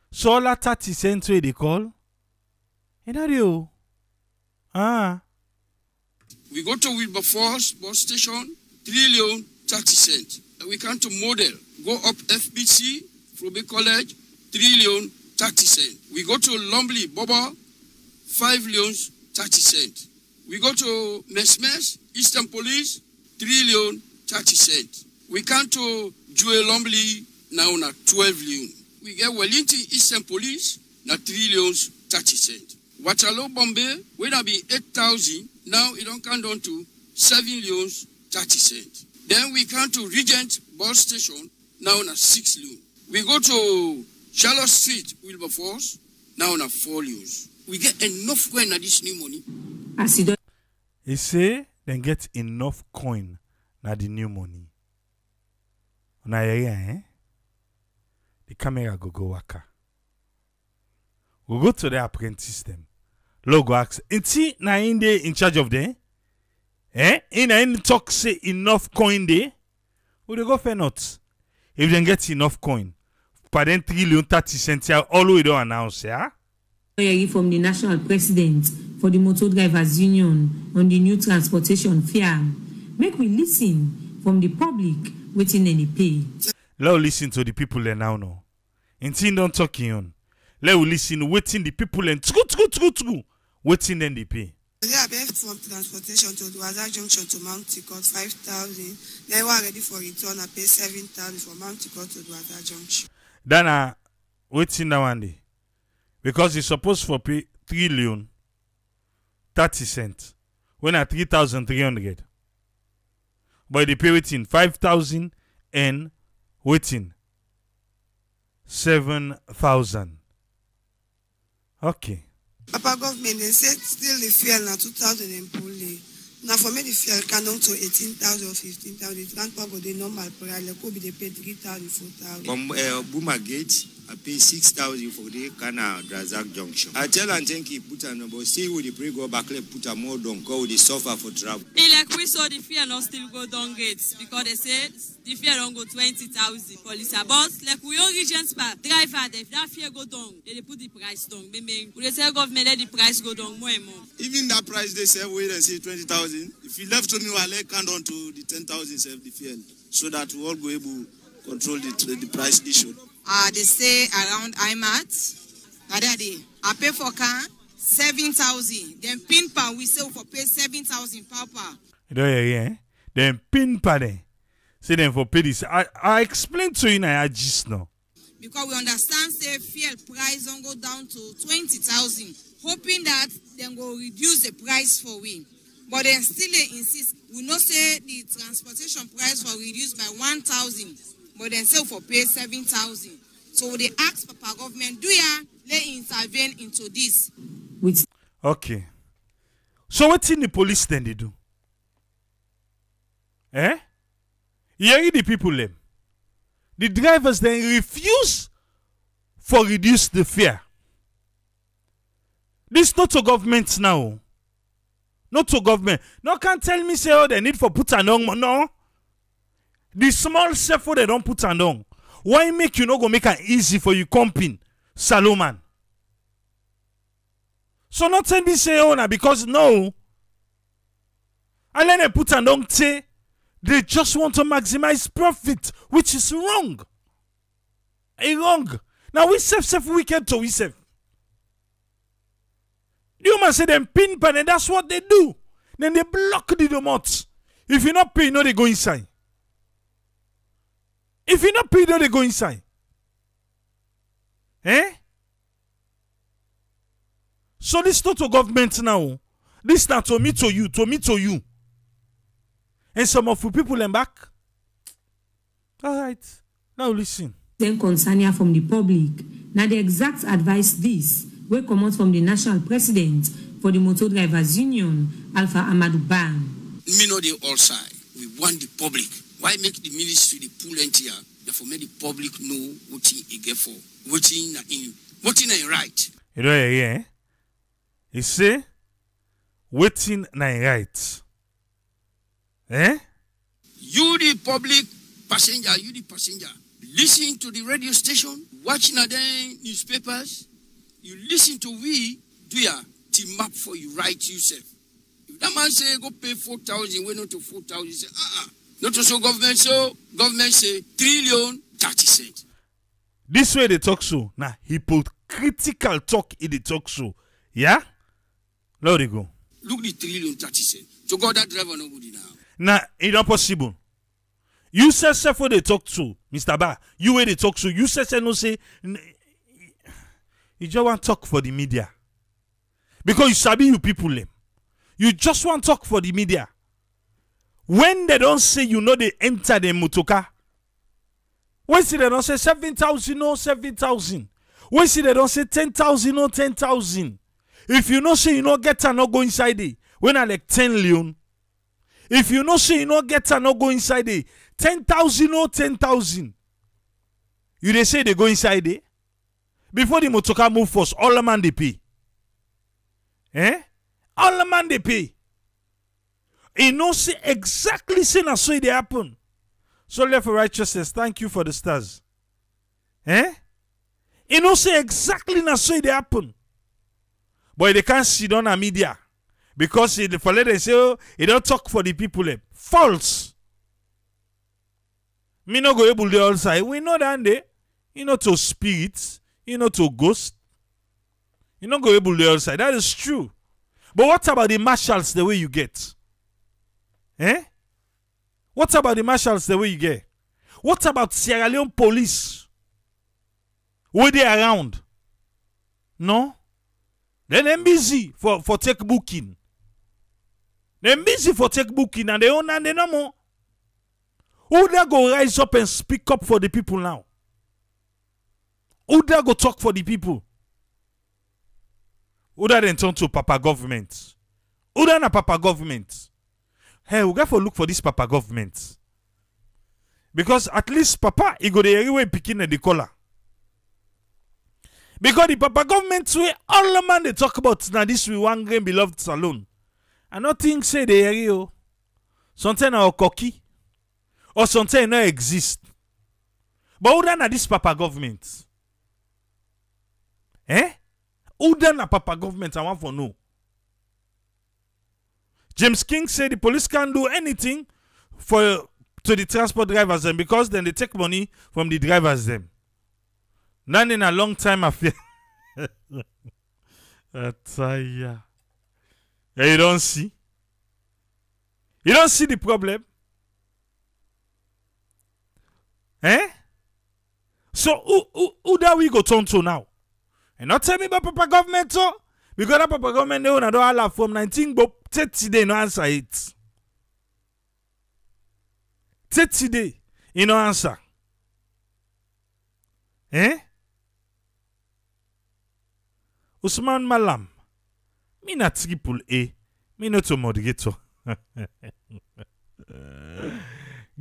So all 30 cents they call. You know the? We go to Wilberforce bus station, 3 leon 30 cents. We can't to Model, go up FBC, Frobe College, 3 leon 30 cents. We go to Lombly, Boba, 5 leons 30 cents. We go to Mesmes, Eastern Police, 3 leon 30 cents. We come to Jewel Lombly, now 12 leon. We get Wellington Eastern Police, 3 leons 30 cents. Waterloo Bombay, when I be 8,000, Now it don't come down to 7 leones 30 cents. Then we come to Regent bus station, now on a 6 leon. We go to Charlotte Street, Wilberforce, now on a 4 leons. We get enough coin at this new money. He say then get enough coin na the new money. Na eh? The camera go waka. We go to the apprentice them. Logo ask, inti na in charge of them? In talk say enough coin there? We dey go fair not. If they get enough coin, per then 3 leon 30 cents all we don't announce, yeah? From the national president for the Motor Drivers Union on the new transportation fare. Make we listen from the public waiting any pay. Let us listen to the people there now. No. Inti don't talking on. Let us listen waiting the people and waiting then they pay. From transportation to Duaza Junction to Mount Tikot 5,000. They were ready for return. I pay 7,000 for Mount Tikot to Duaza Junction. Then waiting now one day. Because he's supposed to pay 3 leon 30 cents. When at 3,300. But they pay waiting 5,000 and waiting 7,000. Okay. Papa government, they said still the fuel now 2,000 and pulley. Now for me the fuel can down to 18,000 or 15,000. The transport go the normal price. Like could be they pay 3,000, 4,000. From Boomer Gate, I pay 6,000 for the Kana Drazak Junction. I tell and think he put a number. See with the pre go back, put a more down, go with the suffer for travel. Like we saw the fear not still go down gates because they said the fear don't go 20,000 police boss. Like we all regions pa driver if that fear go down, they put the price down. Maybe we say government let the price go down more and more. Even that price they say wait and say 20,000. If you left to me, I'll count down to the 10,000 save the fuel so that we all go able to control the price issue. They say around IMAT. I pay for car 7,000. Then pin pa we say for pay 7,000 papa. You know yeah. Then pin pa then. Say them for pay this. I explained to you now I just know. Because we understand say fuel price don't go down to 20,000. Hoping that then go reduce the price for we. But then still they insist. We know say the transportation price will reduce by 1,000. But then say for pay 7,000. So they ask Papa government, do ya let intervene into this? Okay. So what in the police then they do? You hear the people them. The drivers then refuse for reduce the fare. This not to government now. Not to government. No can't tell me say oh they need for put an on. No. The small stuff they don't put an on. Why make you not go make it easy for you comping, Salomon? So not tell me say oh na because no. And then they put an on say they just want to maximize profit, which is wrong. Wrong. Now we self wicked to we self. You must say them pin pan and that's what they do. Then they block the domots. If you not pay, you know they go inside. If you not pay, you know they go inside. So this not to government now. This not to me to you, to me to you. And some of you people them back. Alright. Now listen. Then concern from the public. Now the exact advice this will come out from the national president for the Motor Drivers Union, Alpha Amadou Ban. Me know the all side. We want the public. Why make the ministry the pool here? Therefore make the public know what he get for. What in right. You know yeah. He say waiting na right. You the public passenger, listen to the radio station, watching the newspapers. You listen to we do ya team map for you right yourself. If that man say go pay 4,000, we not to 4,000. Say not to so government say 3,30 cents. This way they talk so now hypocritical talk in the talk show. Yeah? Now they go. Look the 3,30 cents. To go that driver nobody now. Nah, it's not possible. You say self what they talk to, Mr. Ba. You where they talk to. You say no say. You just want to talk for the media. Because you sabi you people them. You just want to talk for the media. When they don't say you know they enter the motoka. When see they don't say 7,000 or 7,000. When see they don't say 10,000 or 10,000. If you know say you know get and not go inside it. When I like 10 Leone. If you know say you know get and not go inside it. 10,000 or 10,000. You they say they go inside it. Before the motoka move first, all the man they pay. All the man they pay. You know say exactly say na so it happen. So left for righteousness, thank you for the stars. You know say exactly na so it happen. But they can't sit on a media. Because for let them say, oh, they don't talk for the people. False. Me no go able to all side. We know that they, you know, to spirits, you know, to ghosts. You not go able to all side. That is true. But what about the marshals the way you get? What about the marshals the way you get? What about Sierra Leone police? Were they around? No? Then they're busy for take booking. They're busy for take booking and they own and they no more. Who there go rise up and speak up for the people now? Who there go talk for the people? Who there then turn to Papa government? Who there na Papa government? Hey, we got to look for this Papa government. Because at least Papa, he go the everywhere picking the collar. Because the Papa government way all the man they talk about now this we one grain beloved salon. I don't think say the area. Something are cocky. Or something not exist. But who done this Papa government? Who done a Papa government? I want to know. James King said the police can't do anything to the transport drivers them because then they take money from the drivers them. Not in a long time affair. You don't see? You don't see the problem? So who that we go turn to now? And not tell me about Papa government, so because that Papa government they don't allow from 19 but 30 days no answer it. 30 days you no answer. Usman Malam, me not triple A, me not a moderator.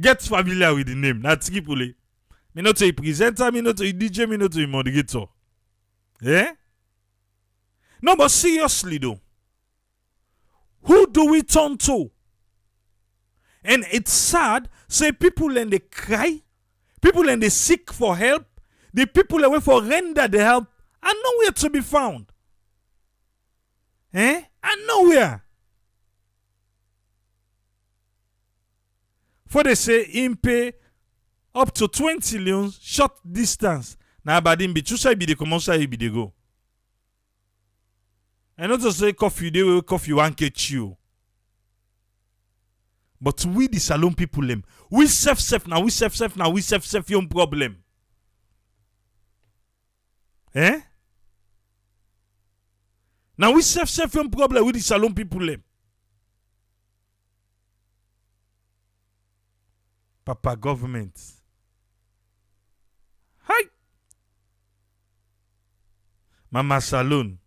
Get familiar with the name, not triple A. Me not a presenter, me not a DJ, me not a moderator. No, but seriously though, who do we turn to? And it's sad, say people and they cry, people and they seek for help, the people away for render the help are nowhere to be found. And nowhere. For they say him pay up to 20 Leone short distance. Now badin be chusa be the commercial be the go. And not to say coffee they will coffee one catch you. But we the salon people them. We self now, we self now, we self your problem. Now we self your problem with the salon people them. Papa government. Hi. Mama salon.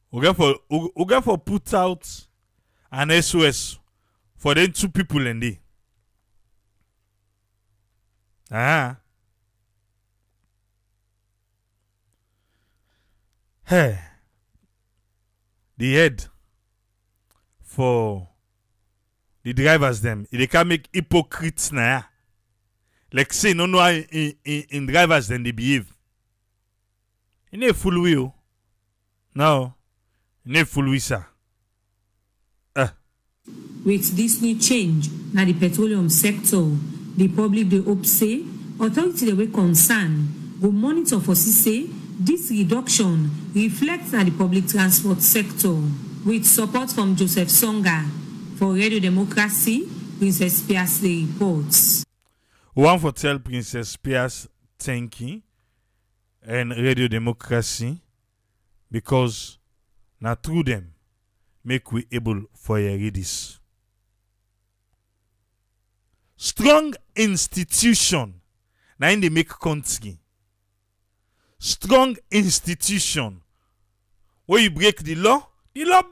We get for put out an SOS for them two people in there. Hey. The head for the drivers them. They can make hypocrites now. Like say no know how in drivers then they behave. In a full wheel. No. In a full visa. With this new change na the petroleum sector, the public they hope say authority they were concerned go monitor for say this reduction reflects na the public transport sector with support from Joseph Songa for Radio Democracy. Princess Pias reports. One for tell Princess Pias thank you and Radio Democracy because Now through them, make we able for a this. Strong institution. Now in they make country. Strong institution. Where you break the law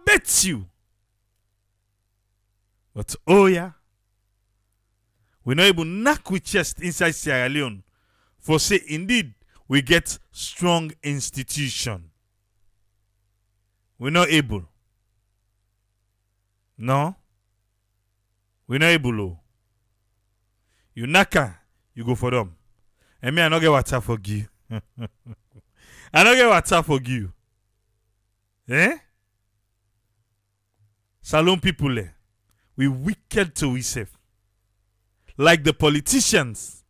bets you. But oh yeah, we're not able to knock with chest inside Sierra Leone for say indeed we get strong institution. We're not able. No. We're not able. Oh. You knocker, you go for them. And me, I don't get water for you. I don't get water for you. Eh? Salon people, we wicked to we safe. Like the politicians.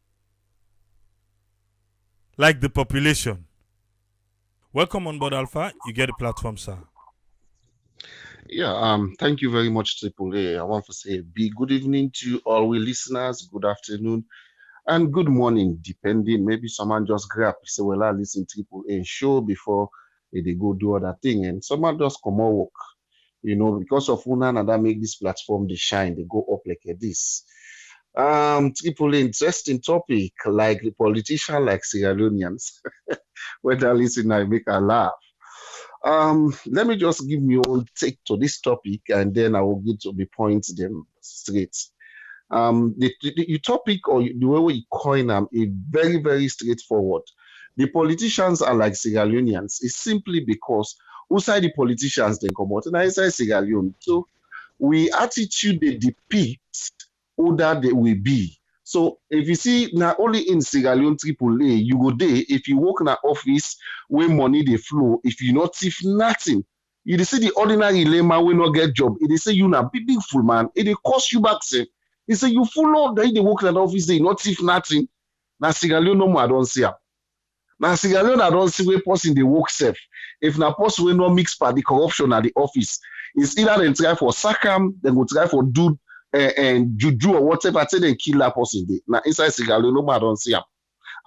Like the population. Welcome on board, Alpha. You get the platform, sir. Yeah, thank you very much, Triple A. I want to say a big good evening to all we listeners, good afternoon, and good morning, depending. Maybe someone just grab, say, well, I listen to Triple A show before they go do other thing, and someone just come out work. You know, because of Unan and that make this platform they shine, they go up like this. Triple A, interesting topic, like the politician, like Sierra Leoneans. When I listen, I make a laugh. Let me just give me own take to this topic, and then I will get to the points them straight. The topic or the way we coin them is very, very straightforward. The politicians are like Sierra Leoneans. It's simply because outside the politicians they come out, and inside Sierra Leone. So we attitude they depict who that they will be. So if you see not only in Sierra Leone AAA, you go there. If you work in an office where money they flow, if you not thief nothing, you see the ordinary layman will not get job. They say you not big fool man. It cost you back safe. They say you full of they work in an office, they not thief nothing. Now Sierra Leone no more I don't see them. Now Sierra Leone I don't see where person they work safe. If na person will not mix by the corruption at the office, it's either they try for Sakam, then go try for do and juju or whatever, say they kill that person. Now inside Sierra Leone, no I don't see them.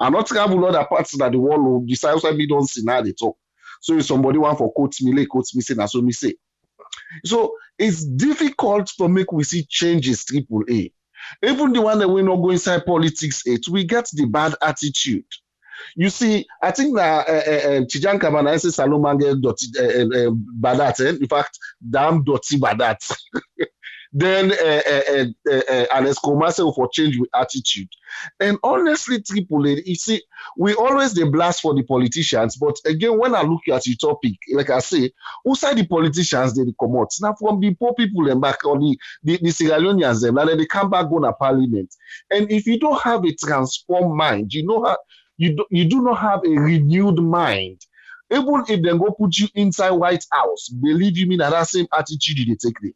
I'm not travel other parts that the world decide we don't see now they talk. So if somebody want for quote me say that's what me say. So it's difficult to make we see changes AAA. Even the one that we not go inside politics, we get the bad attitude. You see, I think that Tijan Kabana says Salomange Badat, in fact, damn dirty Badat. Then Alex Komase for change with attitude. And honestly, AAA, you see, we always they blast for the politicians, but again, when I look at the topic, like I say, outside the politicians, they come out. Now from the poor people and back on the Sierra Leoneans, them, and then they come back go to parliament. And if you don't have a transformed mind, you know how you do not have a renewed mind. Even if they go put you inside White House, believe you me that same attitude they take there.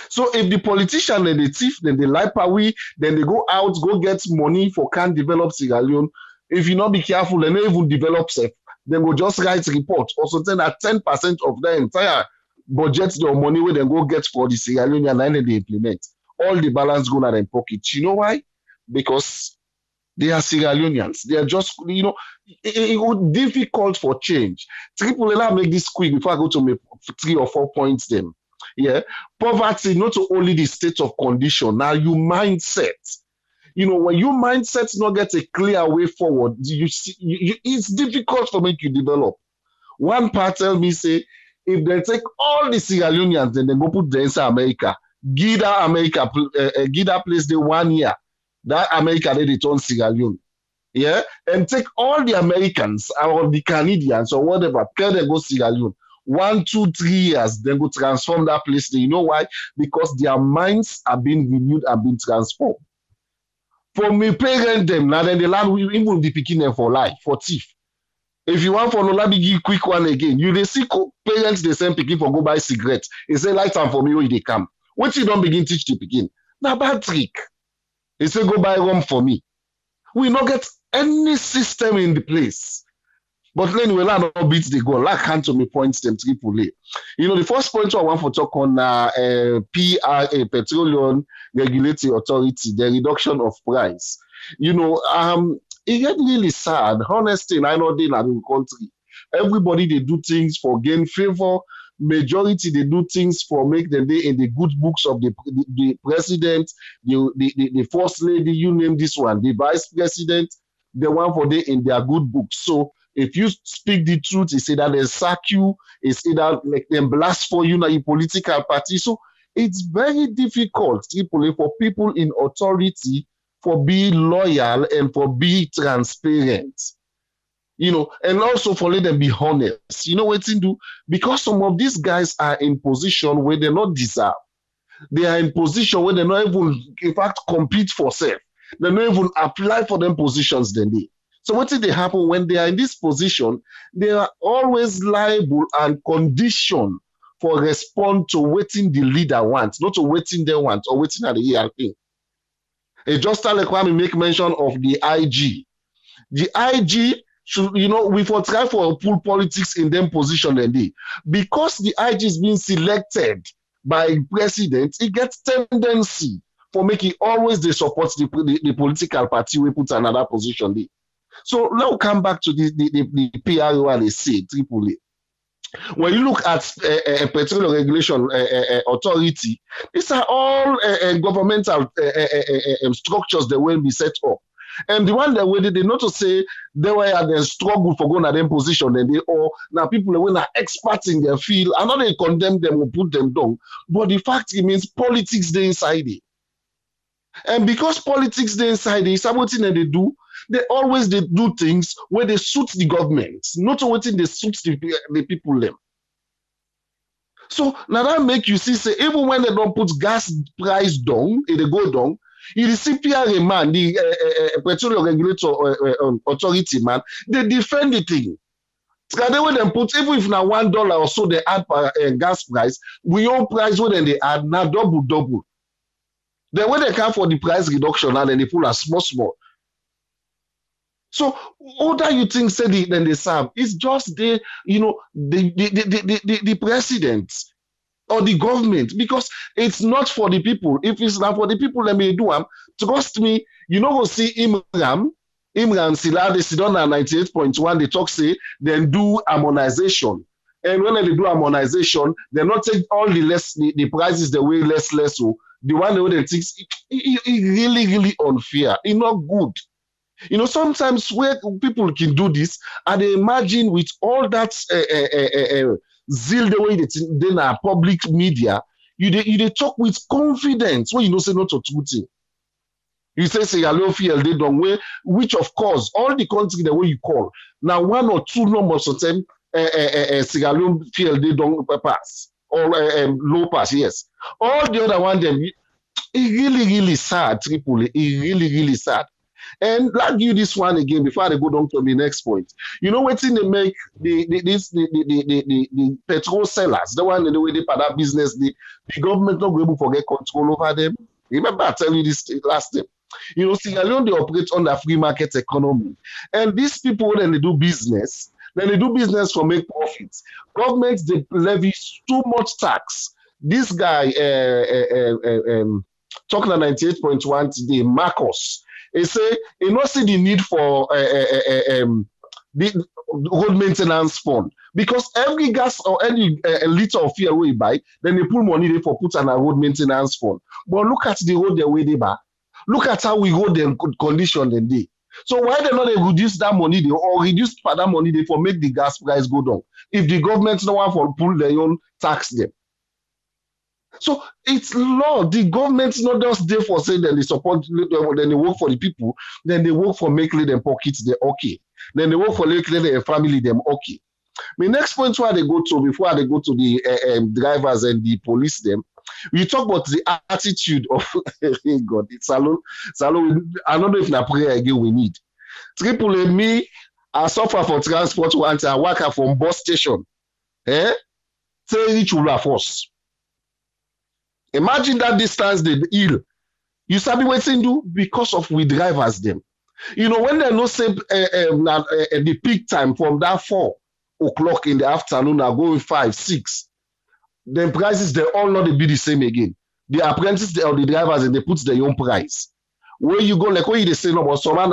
So if the politician then they thief, then they lie away, then they go out, go get money for can't develop Sierra Leone. If you not be careful, they not even develop safe. Then go just write report. Or something that 10% of their entire budget, their money where they go get for the Sierra Leone and then they implement. All the balance go in their pocket. You know why? Because they are Sierra Leoneans. They are just, you know, it would be difficult for change. Triple make this quick before I go to make 3 or 4 points them. Yeah, poverty not only the state of condition. Now your mindset. You know, when your mindset not get a clear way forward, it's difficult for make you develop. One part tell me say, if they take all the Sierra Leoneans, then they go put them inside America, give that place the 1 year. That America they return Sierra Leone. Yeah, and take all the Americans or the Canadians or whatever, tell them go Sierra Leone. 1, 2, 3 years, then go transform that place. You know why? Because their minds are being renewed and being transformed. For me, parent them, now then the land will even be picking them for life, for thief. If you want for no let me give quick one again. You they see parents they send picking for go buy cigarettes. They say light time for me when they come. What you don't begin teach to begin. Now bad trick. They say go buy rum for me. We not get any system in the place. But then we'll not beat the goal. Like hand to me points them AAA. You know, the first point I want to talk on PRA, Petroleum Regulatory Authority, the reduction of price. You know, it get really sad. Honestly, I know they in the country. Everybody they do things for gain favor majority they do things for make the day in the good books of the president, the first lady, you name this one, the vice president, the one for they in their good books. So if you speak the truth, it's either they sack you, it's either like them blast for you, now your political party. So it's very difficult, Tripoli, for people in authority for being loyal and for being transparent. You know, and also for let them be honest. You know what to do? Because some of these guys are in position where they not deserve. They are in position where they not even, in fact, compete for self. They not even apply for them positions then they. So what did they happen when they are in this position? They are always liable and conditioned for respond to waiting the leader wants, not to waiting they want or waiting at the ERP. Just like when we make mention of the IG. The IG should, you know, we for try for pull politics in them position and they. Because the IG is being selected by president, it gets tendency for making always they support the political party we put another position there. So now come back to the PRO and they say Tripoli. When you look at Petroleum Regulation Authority, these are all governmental structures that will be set up. And the one that we did not to say they were at the struggle for going at them position, and they all now people who are experts in their field, and not they condemn them or put them down. But the fact remains politics they inside it. And because politics they inside it, something that they do, they do things where they suit the government, not waiting they suit the people them. So now that make you see, say, even when they don't put gas price down, if they go down, you see PRA man, the Petroleum Regulator Authority man, they defend the thing. So when they put, even if now $1 or so they add gas price, we own price when they add now double. Then when they come for the price reduction, and then they pull a small. So all that you think say then they serve, it's just the president or the government, because it's not for the people. If it's not for the people, let me do them. Trust me, you know go see Imran Sila, they sit on at 98.1, they talk say, then do harmonization. And when they do harmonization, they not take all the prices the way less. So the one the way they think it really unfair. It's not good. You know, sometimes where people can do this, and they imagine with all that zeal the way they are public media, you talk with confidence when you know say not to truth. You say hello field they don't way, which of course all the country the way you call now 1 or 2 numbers of them Sigalo field they don't pass or low pass, yes. All the other one them it really sad, Tripoli. It really sad. And like you this one again before I go down to the next point. You know what thing they make the petrol sellers, the one the way they pay that business, the government not going to forget control over them. Remember I tell you this last time. You know, Sierra Leone they operate on the free market economy, and these people when they do business for make profits. Governments they levy too much tax. This guy talking at 98.1 today, Marcos. He say he not see the need for the road maintenance fund, because every gas or any liter of fuel we buy, then they put money there for put on a road maintenance fund. But look at the road the way they buy. Look at how we road them condition them day. So why they not they reduce that money there or reduce that money there for make the gas price go down? If the government no want for pull their own tax them. So it's law. The government's not just there for saying that they support, then they work for the people, then they work for making them pockets, they're okay. Then they work for making their family, them okay. My next point where they go to, before they go to the drivers and the police them, we talk about the attitude of, God, it's alone, I don't know if na prayer again we need. Tripoli, me, I suffer for transport once, I work from bus station. Say reach Ula force. Imagine that distance they ill. You sabi waiting do because of we drivers them. You know when they no say the peak time from that 4 o'clock in the afternoon are going 5, 6. Then prices they all not be the same again. The apprentices or the drivers and they put their own price. Where you go like where you they say no, but someone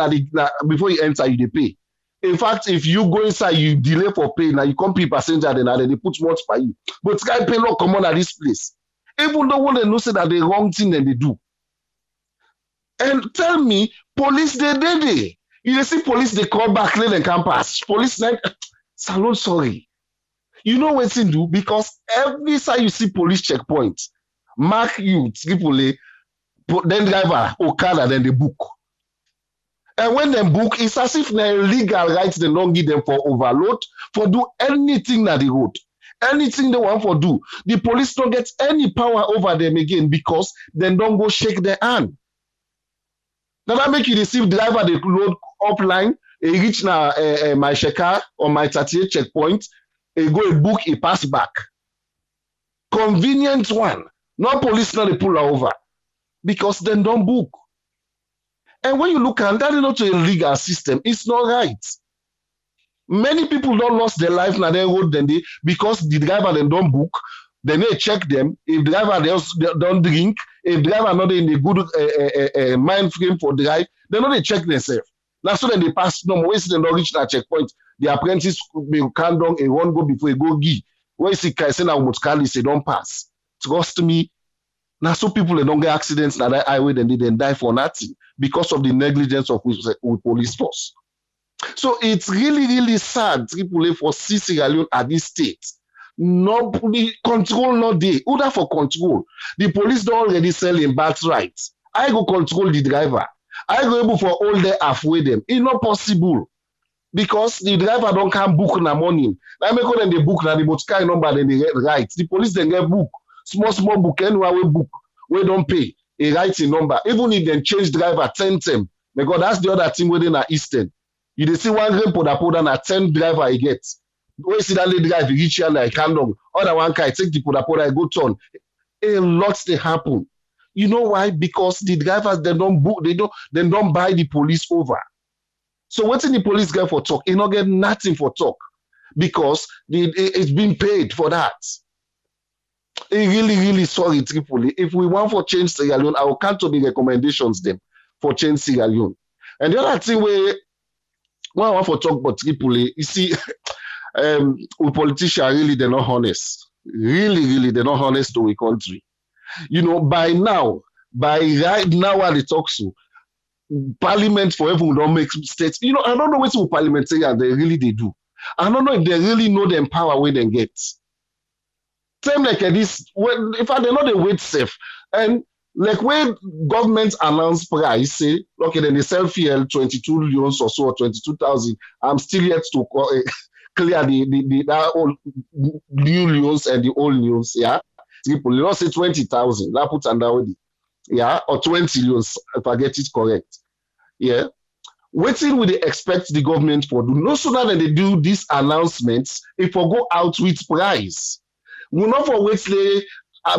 before you enter you they pay. In fact, if you go inside, you delay for pay, now you come pay passenger, then they put much by you. But guy pay not come on at this place. Even though when they know say that the wrong thing then they do. And tell me, police they did it. You see police they call back lane and campus. Police like salon sorry. You know what they do? Because every time you see police checkpoint, mark you, Tripoli, then driver, Okada, then they book. And when they book, it's as if their legal rights they don't give them for overload, for do anything that they road. Anything they want for do. The police don't get any power over them again because they don't go shake their hand. Now that make you receive driver, they load up line, they reach now my checker or my 38 checkpoint, they go a book, a pass back. Convenient one. No police now they pull over because they don't book. And when you look at that, not a legal system, it's not right. Many people don't lost their life now they road then they because the driver then don't book, then they check them. If the driver they don't drink, if the driver not in a good mind frame for drive, they know they check themselves. That's so then they pass no more. They don't reach that checkpoint. The apprentice will calm down and won't go before he go give. When you see Kaisen and Mutkali say don't pass. Trust me. Now so people they don't get accidents na that highway then they then die for nothing because of the negligence of with police force. So it's really, really sad, Tripoli, for Sierra Leone at this state. No control not there. Order for control. The police don't already sell in birthright. I go control the driver. I go able for all day halfway them. It's not possible. Because the driver don't come book in the morning. Now make them the book now the motor number then they write. The police then get book. Small book, anywhere we book, we don't pay. A writing number. Even if they change driver 10 time. Because that's the other thing within the Eastern. You dey see one grain poda na 10 driver he gets. When you see that lady drive, he reach here like Kallon. Other one guy take the poda, I go turn. A lot they happen. You know why? Because the drivers they don't book, they don't buy the police over. So what's in the police guy for talk? He not get nothing for talk because it's been paid for that. Really, really sorry, Tripoli. If we want for change Sierra Leone, I will come to the recommendations them for change Sierra Leone. And the other thing where when I want to talk about Tripoli, you see, we politicians really they're not honest. Really, really, they're not honest to the country. You know, by right now while they talk so, Parliament for everyone don't make states. You know, I don't know what parliamentarians they do. I don't know if they really know the power where they get. Same like this, when if they're not a wait safe. And like when government announce price, say, okay, then they sell fuel 22 leons or so, or 22,000. I'm still yet to clear the old new leons and the old leons, yeah. People, you don't say 20,000, that put under yeah, or 20 leons, if I get it correct. Yeah. Waiting will they expect the government for do no sooner than they do these announcements, if we go out with price. We not for wait the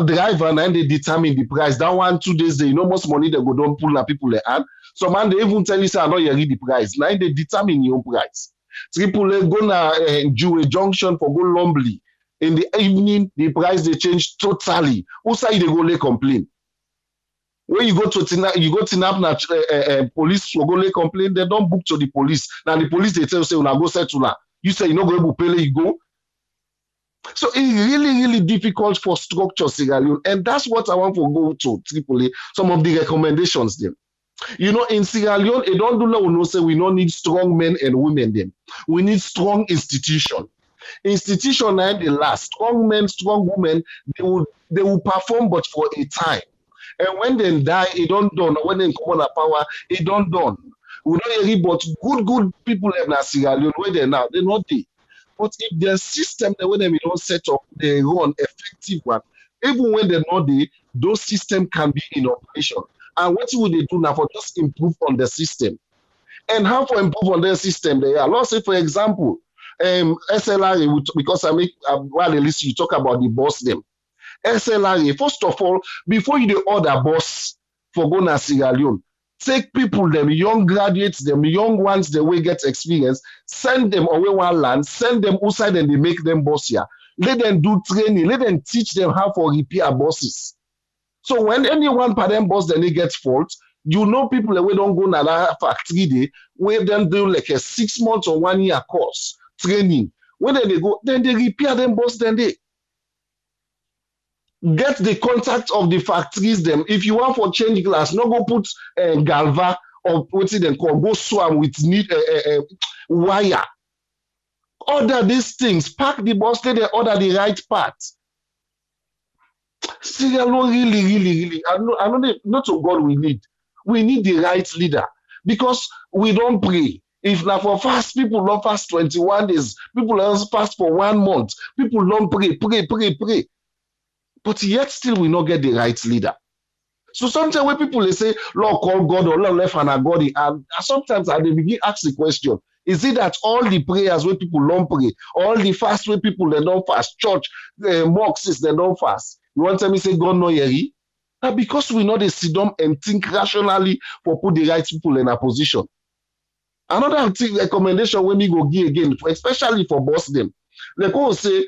driver and they determine the price. That 1-2 days they know most money they go don't pull na people they hand. So man they even tell you say I know you read the price. Now they determine your price. Triple go na Jewel Junction for go Lombly. In the evening the price they change totally. Who say they go lay complain? When you go to Tinap na police will go lay complain, they don't book to the police. Now the police they tell you say una go settle na. You say you no go able pay you go. So it's really, really difficult for structure Sierra Leone. And that's what I want to go to Tripoli, some of the recommendations them. You know, in Sierra Leone, it don't do no say we don't need strong men and women them. We need strong institution. Institution and the last. Strong men, strong women, they will perform but for a time. And when they die, it don't done. When they come on power, it don't done. We don't hear but good people in Sierra Leone, where they're now, they're not there. But if their system, the way they don't set up, they run effective one. Even when they're not there, those systems can be in operation. And what will they do now for just improve on the system? And how to improve on their system? They are. Let's say, for example, SLRA, because while they listen, you talk about the boss them. SLRA, first of all, before you order boss for going to Sierra Leone, take people, them young graduates, them young ones, the way get experience, send them away one land, send them outside and they make them boss here. Let them do training, let them teach them how to repair bosses. So when anyone per them boss, then they get fault, You know people that we don't go na that factory day, where them do like a 6 months or 1 year course training. When they go, then they repair them boss, then they get the contact of the factories them. If you want for change glass, no go put galva or what's it then called, go swam with need wire. Order these things, pack the boss, they order the right part. Really. I know not to God we need. We need the right leader because we don't pray. If now for fast, people don't fast 21 days, people don't fast for 1 month, people don't pray. But yet still we not get the right leader. So sometimes when people they say, Lord call God or Lord left hand God, and sometimes I begin ask the question, is it that all the prayers where people don't pray, all the fast where people they don't fast, church, mosques they don't fast? You want to tell me say God no yeri? Now because we know they sit down and think rationally for put the right people in a position. Another recommendation when we go give again, especially for boss them, they go say,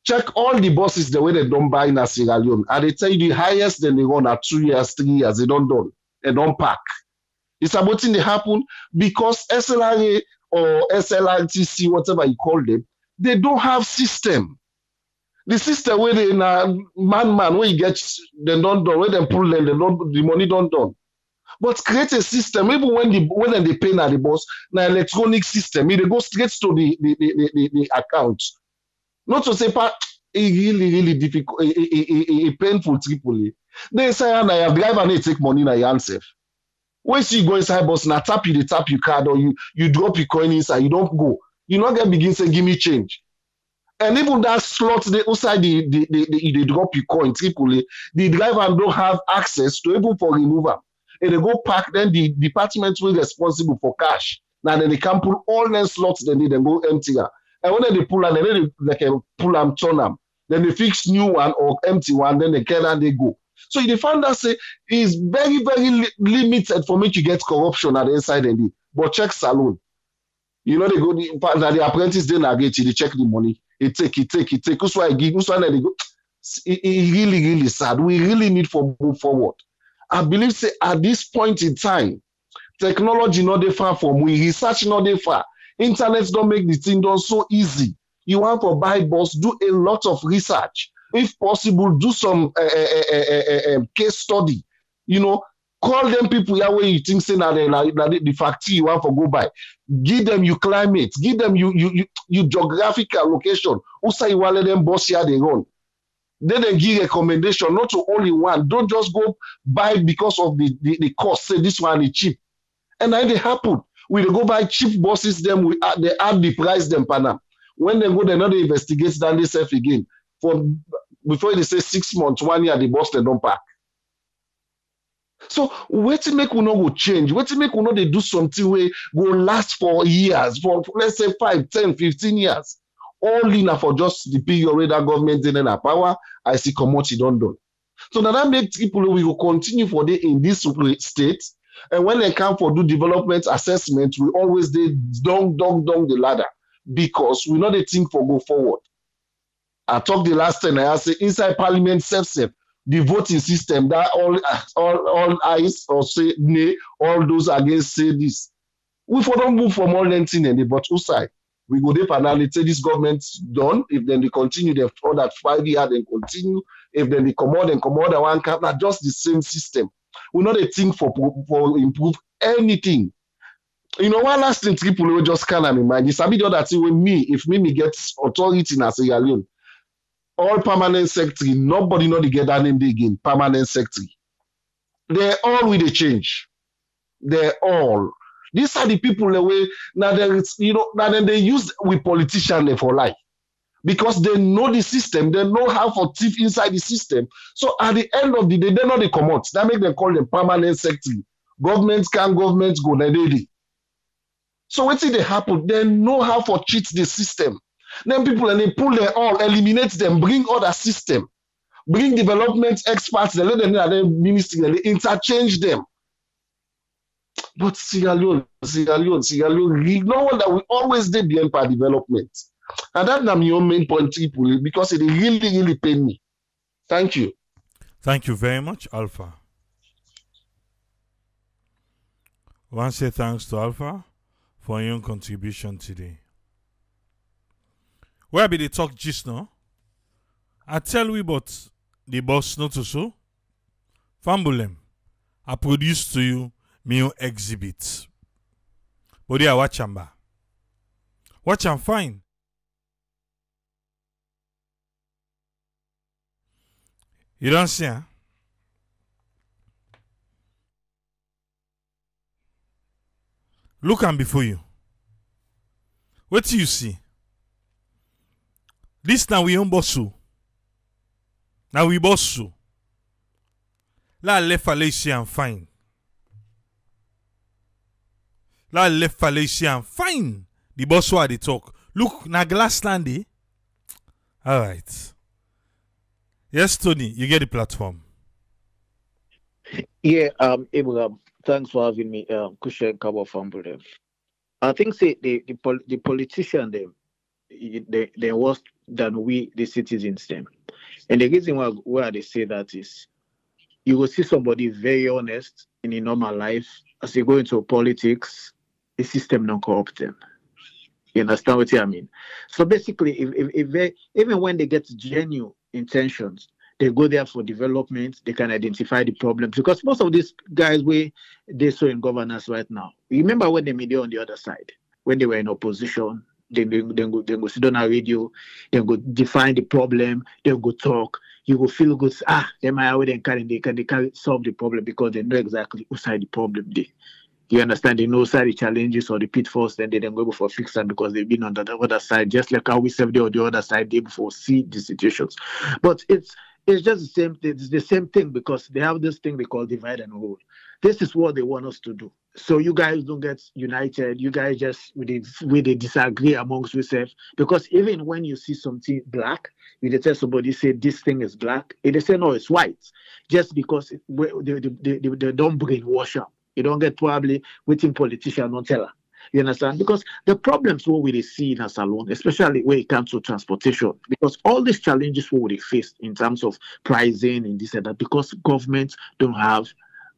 check all the bosses the way they don't buy in Sierra Leone. And they tell you the highest then they run at 2 years, 3 years, they don't done. They don't pack. It's about thing they happen because SLRA or SLRTC, whatever you call them, they don't have system. The system where they man where you get they don't done, where they pull them, the money don't done. But create a system, even when they pay now the boss, now electronic system, they go straight to the account. Not to say part really difficult, a painful Tripoli. They say I have driver and they take money na yourself. When you go inside bus, now tap you card or you drop your coin inside, you don't go. You not get begin say give me change. And even that slot they outside they drop your coin Tripoli, the driver don't have access to even for removal. And they go park, then the department will be responsible for cash. Now then they can pull all them slots, then they go empty. And when they pull and then they can pull them, turn them. Then they fix new one or empty one, then they can and they go. So the founder say is very limited for me to get corruption at the inside and the but check saloon. You know they go the apprentice they navigate, they check the money. It take. Who's why I give? Who's why they go? It really sad. We really need to move forward. I believe say at this point in time, technology not that far from we research not that far. Internet don't make the thing done so easy. You want to buy bus, do a lot of research. If possible, do some case study. You know, call them people here where you think say that the factory you want to go by. Give them your climate, give them your geographical location. Also, you want to let them bus here they run. Then they give recommendation, not to only one. Don't just go buy because of the cost. Say this one is cheap. And then they happen. We go buy cheap buses, them they add the price them panam. When they go, they not investigate then they self again. Before they say 6 months, 1 year, the bus they don't pack. So wait to make we not go change. Wait to make we not they do something where go last for years, for let's say 5, 10, 15 years. All in for just the period where that government in a power, I see commodity don't done. So now that makes people we will continue for day in this state. And when they come for do development assessment, we always they down the ladder because we know the thing for go forward. I talked the last time I say inside parliament self the voting system that all eyes or say nay, all those against say this. We for don't move from all thing and the but outside. We go there and say this government's done. If then they continue they for that 5 years, then continue. If then they come out one cap, not just the same system. We know the thing for improve anything. You know, one last thing people will just kind of mind. It's a bit other thing with me. If me gets authority in Sierra Leone, all permanent secretary, nobody know they get that name again. Permanent secretary. They're all with the change. They're all. These are the people the way now there is, you know, now then they use with politicians for life. Because they know the system, they know how for thief inside the system. So at the end of the day, they know they come out. That make them call them permanent secretary. Governments go daily. So what they happen? They know how for cheat the system. Then people and they pull them all, eliminate them, bring other system, bring development experts, they let them in their ministry, they interchange them. But Sierra Leone, we know that we always did the empire development. And that's my main point, because it really pain me. Thank you. Thank you very much, Alpha. I want to say thanks to Alpha for your contribution today. Where be the talk just now? I tell we but the boss not to so. Fambulem, I produce to you my exhibit. But they are watch amba. Watch and fine. You don't see, huh? Look and before you. What do you see? This now we own bossu. Now we bossu. La left fallacy and fine. La left fallacy and fine. The bossu are the talk. Look, na glass standy. Alright. Yes, Tony, you get the platform. Yeah, Abraham, thanks for having me. Kushen Kabo Fambule. I think say the politician they worse than we the citizens them. And the reason why they say that is you will see somebody very honest in a normal life. As they go into politics, the system don't corrupt them. You understand what I mean? So basically, if they, even when they get genuine intentions, they go there for development, they can identify the problems. Because most of these guys, they saw in governance right now. You remember when they made it on the other side, when they were in opposition, they go sit on a radio, they go define the problem, they go talk, you will feel good. They might they can solve the problem because they know exactly who side the problem they. You understand? They know side the challenges or the pitfalls, then they then go for fix them because they've been on the other side, just like how we serve the other side, they before see the situations. But it's just the same. It's the same thing because they have this thing they call divide and rule. This is what they want us to do. So you guys don't get united. You guys just we disagree amongst yourselves because even when you see something black, you tell somebody say this thing is black, they say no, it's white, just because they don't brainwash them. You don't get probably within politicians don't tell her. You understand? Because the problems what we see in a salon, especially when it comes to transportation, because all these challenges what we face in terms of pricing and this and that, because governments don't have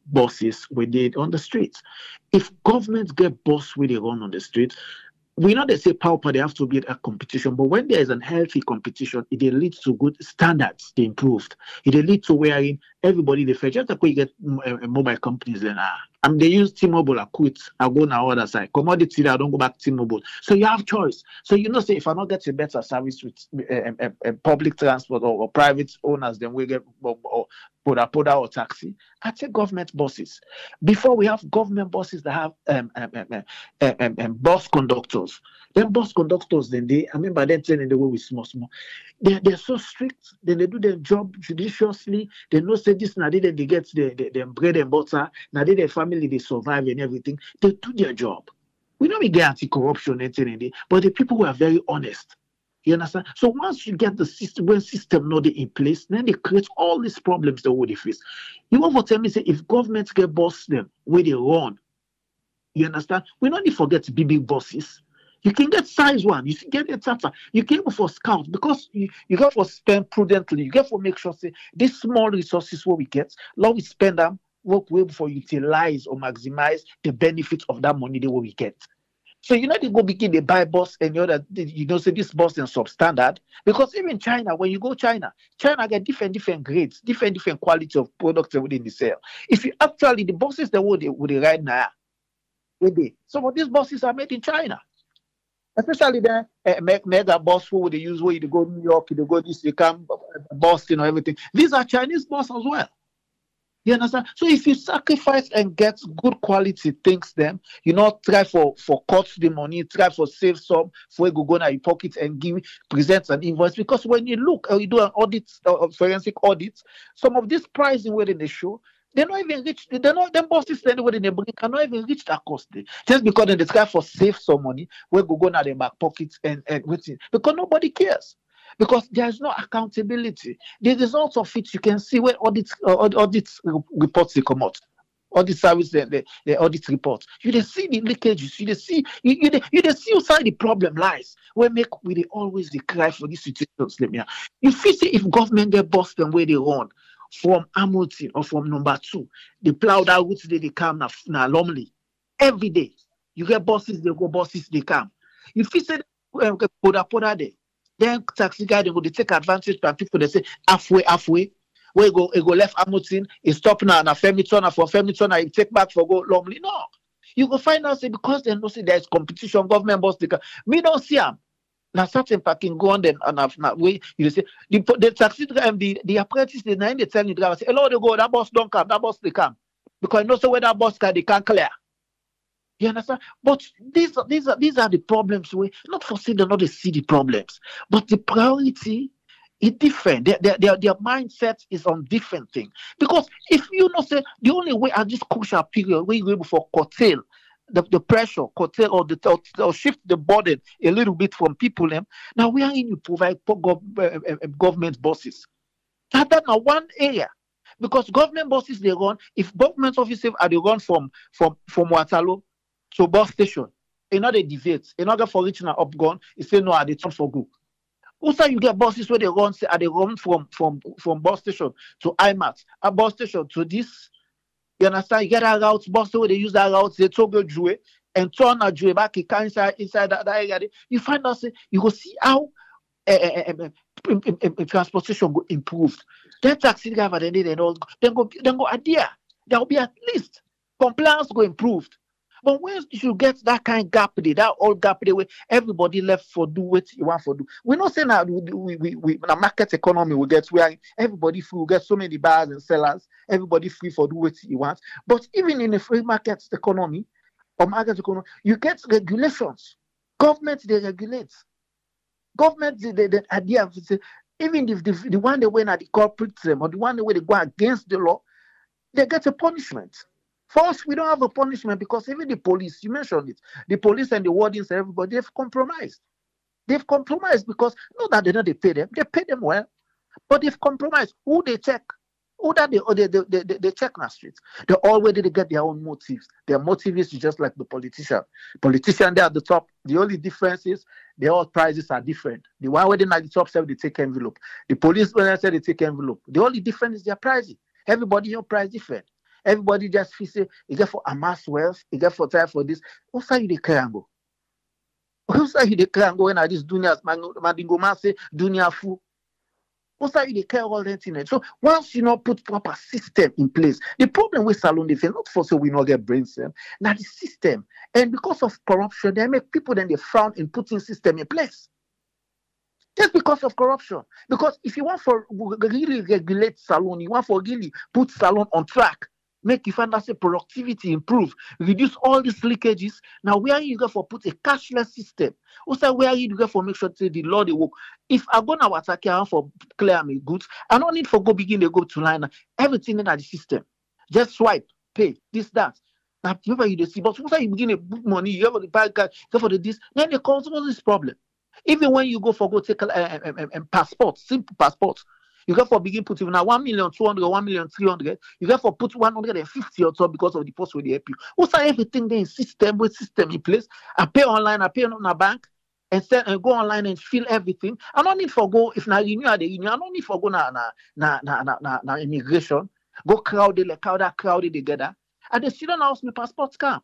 buses with it on the streets. If governments get buses with it run on the streets, we know they say power, they have to be a competition, but when there is an healthy competition, it leads to good standards, they improved. It leads to wherein everybody they fetch. Just like when you get mobile companies, then they use T-Mobile, I quit, I go now other side. Commodity, I don't go back to T-Mobile. So you have choice. So you know, say if I not get a better service with public transport or private owners, then we get or Poda or taxi. I take government buses. Before we have government buses that have bus conductors. Then bus conductors, then I remember them telling the way we small. They're so strict. Then they do their job judiciously. They know say this now they get the bread and butter. Now their family they survive and everything. They do their job. We know we get anti-corruption and but the people who are very honest. You understand? So once you get the system, when system not in place, then they create all these problems that we face. You want to tell me say if governments get boss them where they run, you understand? We don't need to forget big bosses. You can get size one, you can get a tata, you can go for scout because you got to spend prudently, you got to make sure say these small resources what we get, let we spend them, work well before utilize or maximize the benefit of that money that we get. So you know they go begin they buy bus and the other say this bus is substandard because even China, when you go China get different grades, different quality of products within the sale. If you actually the buses that would they ride now, some of these buses are made in China. Especially the mega bus who they use where you go New York, you go this, you come Boston or everything. These are Chinese buses as well. You understand? So if you sacrifice and get good quality things, then you not try for cut the money, try for save some for you go in your pocket and present an invoice. Because when you look or you do an audit, forensic audit, some of this pricing where they show, they're not even reach. They're not them bosses anywhere in the bring cannot even reach that cost. Just because they try for save some money, we go in their back pockets and waiting because nobody cares. Because there's no accountability. The results of it you can see when audit reports they come out. Audit service, the audit reports. You see the leakages. You see outside the problem lies. We always cry for these situations. You feel say if government get bust them where they run from Hamilton or from number 2, they plow that route they come now normally. Every day. You get buses, they go, buses, they come. If you say, poda there, then taxi guy, they go, they take advantage of people, they say, halfway. Where go left Hamilton, he stop now, and Femiton, and from Femiton, he take back for go Longley. No. You go find out, say, because they know, say, there's competition, government boss, they can. Me don't see them. Now, certain parking go on then, and now, way, you say, the taxi driver, the apprentice, they tell you, driver, say, hello, they go, that bus don't come, that bus, they come. Because you know, so where that bus can, they can't clear. You understand? But these are the problems. We not for saying they not see the problems, but the priority is different. Their mindset is on different thing. Because if you know, say the only way at this crucial period where you're able to curtail the pressure, curtail or shift the burden a little bit from people, now we are in you provide government buses. That's now one area. Because government buses they run, if government offices are they run from Waterloo to bus station, another deviate, another for reaching an upgun, you say no, at the top for good. Also, you get buses where they run, say, are they run from bus station to IMAX, a bus station to this. You understand? You get a route, bus where they use that route, they togo Jue, and turn a Jue back inside that area. You find out, say, you go see how transportation go improved. Then taxi driver, then go idea. There will be at least compliance go improved. But when you get that kind of gap there, that old gap there where everybody left for do what you want for do. We're not saying that we in a market economy we get where everybody free, we get so many buyers and sellers, everybody free for do what you want. But even in a free market economy or market economy, you get regulations. Government they regulate. Government the idea of even if the one they win at the corporate them or the one where they go against the law, they get a punishment. For us, we don't have a punishment because even the police, you mentioned it, the police and the wardens and everybody, they've compromised. They've compromised because not that they pay them well, but they've compromised. Who they check? Who that they check in the streets? They already get their own motives. Their motive is just like the politician. Politician, they're at the top. The only difference is their all prices are different. The one where they're at the top say they take envelope. The police when I say they take envelope. The only difference is their pricing. Everybody your price different. Everybody just feel say, you get for amass wealth, you get for time for this. What's how you declare and go? What's how you declare and go when I this dunya mandingo man say dunya fool? What's how you declare all that thing? So once you not put proper system in place, the problem with salon they feel not for so we not get brain cell. Now the system. And because of corruption, they make people then they frown in putting system in place. Just because of corruption. Because if you want for really regulate salon, you want for really put salon on track. Make you find out the productivity improve, reduce all these leakages. Now, where you go for put a cashless system? Also, where you go for make sure that the law they work. If I go now attack for clear me goods, I don't need for go begin they go to line everything in the system. Just swipe, pay, this, that. Now, people you see, but once you begin to book money, you have the bank card, go for the this, then they cause all this problem. Even when you go for go take a passport, simple passport. You get for begin put now 1,200,000, 1,300,000. You get for put 150 or so because of the post with the help you. Also, everything there in system with system in place. I pay online, I pay on a bank, and send and go online and fill everything. I don't need for go if now renew at the union. I don't need for go na immigration. Go crowded together. And they still don't ask me passport come.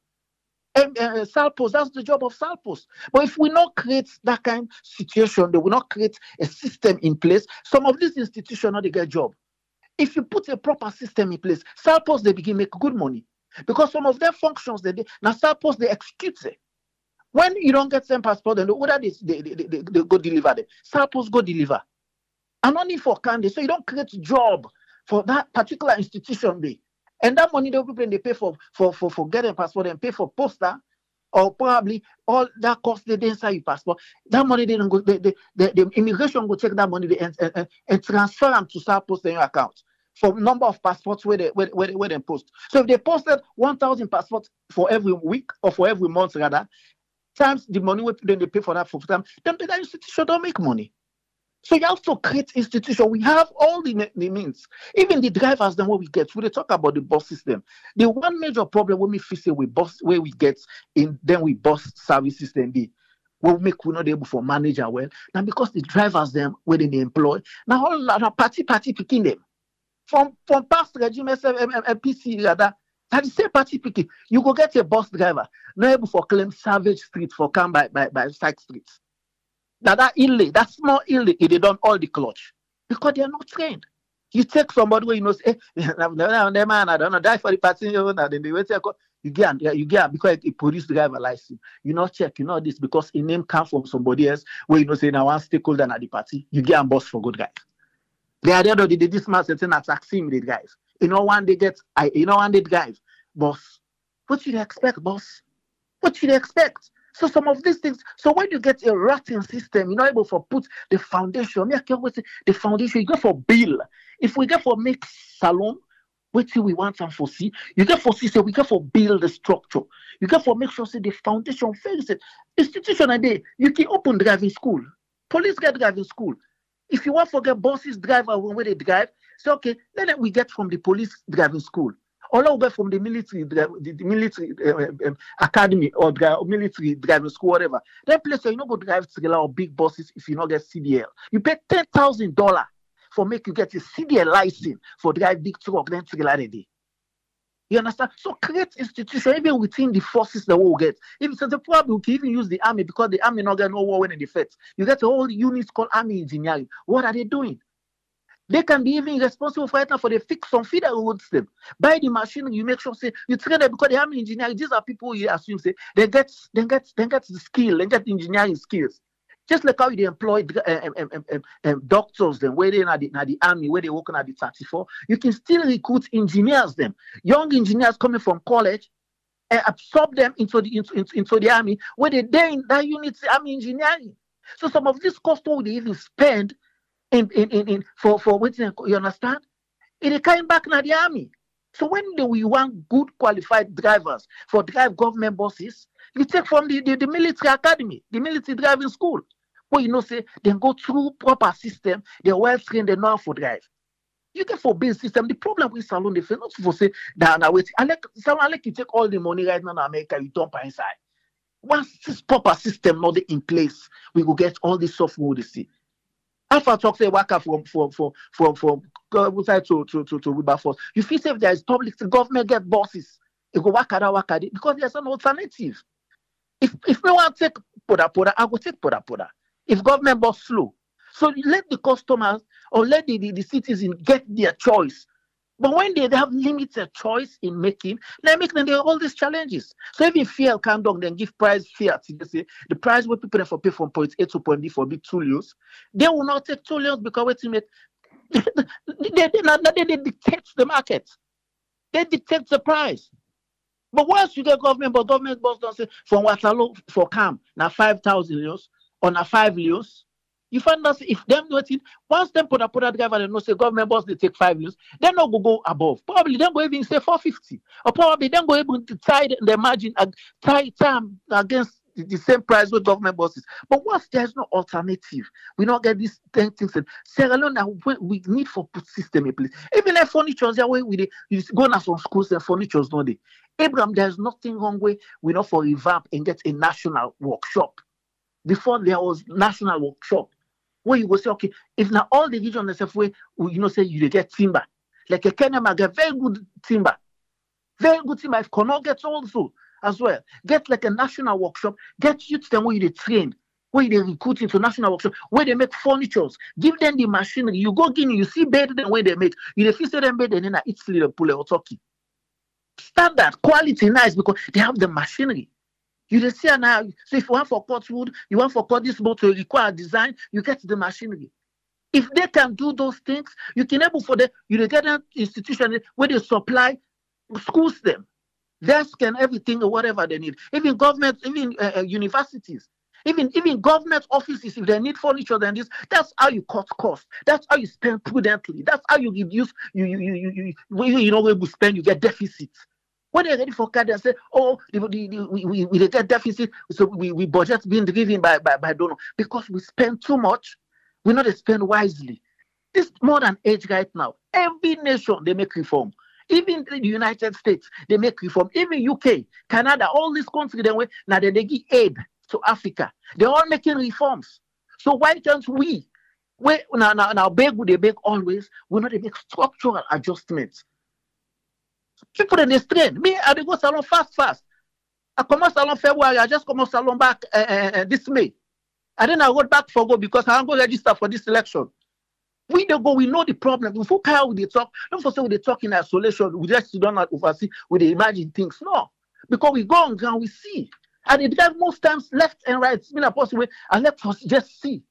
Salpost, that's the job of Salpost. But if we not create that kind of situation, they will not create a system in place. Some of these institutions, they get job. If you put a proper system in place, Salpost, they begin make good money. Because some of their functions, now Salpost, they execute it. When you don't get some passport, then the order they go deliver them. Salpost go deliver. And only for candy. So you don't create a job for that particular institution there. And that money they pay for getting passport and pay for poster or probably all that cost they inside your passport. That money they don't go. The immigration will take that money and transfer them to start posting your account for number of passports where they post. So if they posted 1,000 passports for every week or for every month rather, times the money then they pay for that for time, then that institution don't make money. So you have to create institution. We have all the means. Even the drivers, then what we get, when they talk about the bus system, the one major problem when we face with bus, where we get in, then we bus service system be, we not able for manager well. Now because the drivers them where they employ, now all party picking them. From past regime, PC rather, That the same party picking. You go get a bus driver, not able for claim Savage Street for come by side streets. Now that inlay, that small inlay, they done all the clutch because they are not trained. You take somebody where you know, say, man, I don't know, die for the party, then they wait. You get because it produce driver license. You not check, you know this because a name come from somebody else where you know say now one stakeholder at the party. You get a boss for good guys. They are there. They this man saying attack him they drive. One day one day drive. Boss, what should you expect, boss? What should you expect? So some of these things. So when you get a rotten system, you're not able to put the foundation. The foundation you go for bill. If we get for make salon, what do we want and foresee? You get for see, so we get for build the structure. You get for make sure say the foundation face it. Institution a day, you can open driving school. Police get driving school. If you want to get bosses driver where they drive, so okay, then we get from the police driving school. All over from the military academy or military driving school, whatever. That place where you not go drive trailer or big buses if you not get CDL. You pay $10,000 for make you get a CDL license for drive big truck, then trailer a day. You understand? So create institution even within the forces that we will get. If it's a problem, we can even use the army because the army not get no war when in the fight. You get a whole unit called army engineering. What are they doing? They can be even responsible for it now for the fix some feeder roads them. Buy the machine, you make sure say you train them because the army engineering, these are people you assume say they get the skill, they get the engineering skills. Just like how you employ doctors them where they in the army, where they working at the 34, you can still recruit engineers them, young engineers coming from college, and absorb them into the army where they there in that unit army engineering. So some of this cost will they even spend for what you understand? It came back in the army. So when we want good qualified drivers for drive government buses, you take from the military academy, the military driving school, where you know say they go through proper system, they're well trained, they know how to drive. You get for build system. The problem with salon, they not for say that now wait. I like you take all the money right now in America, you dump inside. Once this proper system not in place, we will get all this software they see. Alpha talk say worker from side to Wilberforce. You feel if there is public, the government get bosses. It go work it because there's an alternative. If no one take poda, I go take poda. If government boss slow, so let the customers or let the citizens get their choice. But when they have limited choice in making, they make them all these challenges. So if fuel come down, then give price fair. They say the price what people for pay from point A to point B for big tools, they will not take tools because what you make they dictate the market. They dictate the price. But once you get government boss don't say from Waterloo for Cam now 5,000 euros or now 5 euros. You find that if them do it, once them put a driver and no say government boss they take 5 years, then no go above. Probably then go even say 450, or probably then go able to tie the margin and tie time against the same price with government bosses. But once there's no alternative, we not get these things. Sierra Leone now we need for put system in place. Even if furnitures that way we go now from schools and furnitures no day. Abraham, there's nothing wrong with we not for revamp and get a national workshop. Before there was national workshop. Where you go say, okay, if now all the region themselves where say you get timber, like a Kenya get very good timber. If Kallon gets also as well, get like a national workshop, get youth them where they train, where they recruit into national workshop, where they make furnitures, give them the machinery. You go Guinea, you see better than where they make. You see them better than Italy, the pull or Turkey. Standard quality nice because they have the machinery. You see now, so if you want for cut wood, you want for cut this boat to require design, you get the machinery. If they can do those things, you can able for you get an institution where they supply schools them, desk and everything or whatever they need. Even government, even universities, even government offices, if they need furniture, then that's how you cut costs. That's how you spend prudently. That's how you reduce you will spend, you get deficits. When they're ready for card, they say, oh, we get deficit, so we budget being driven by donor. Because we spend too much, we not spend wisely. This more than age right now. Every nation, they make reform. Even the United States, they make reform. Even UK, Canada, all these countries, now they give aid to Africa. They're all making reforms. So why can't we now beg, would they beg always? We not make structural adjustments. People in the strain. Me, I dey go salon fast. I come out salon February. I just come out salon back this May. And then I go back for go because I want to go register for this election. We don't go, we know the problem. Before we talk, don't for say we talk in isolation, we just don't oversee, we imagine things. No. Because we go on ground, we see. And it drive most times left and right. It's been a possible way. And let us just see.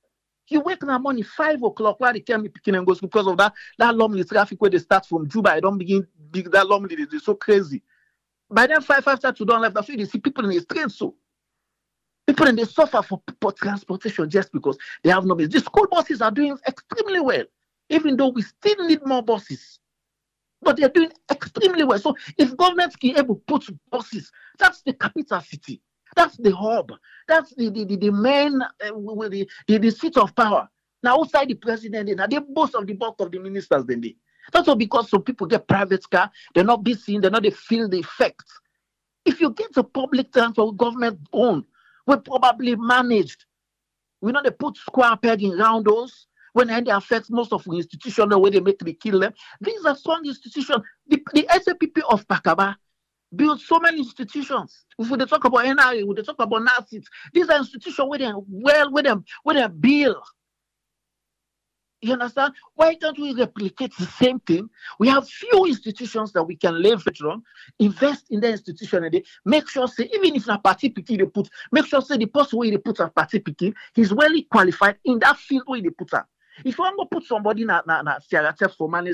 You wake in the morning 5 o'clock while they can be picking and goes because of that lonely traffic where they start from Juba. I don't begin big that lonely, they're so crazy. By then 5:30 to dawn left, that's why they see people in the streets. So people in they suffer for transportation just because they have no business. The school buses are doing extremely well, even though we still need more buses. But they're doing extremely well. So if government can able to put buses, that's the capital city. That's the hub. That's the main the seat of power. Now outside the president, now they boast of the bulk of the ministers then they. That's all because some people get private car, they're not be seen, they're not they feel the effect. If you get a public transport government owned, we probably managed. We know they put square pegging around those when they affect most of the institutions the way they make the kill them. These are strong institutions. The SAPP of Pakaba built so many institutions. If we talk about NRA, we talk about NASIT, these are institutions where they build. You understand? Why don't we replicate the same thing? We have few institutions that we can leverage on, invest in the institution, and they make sure, say, even if a party picky they put, make sure, say, the person where they put a party picky, he's well qualified in that field where they put her. If you want to put somebody in CRTF for money,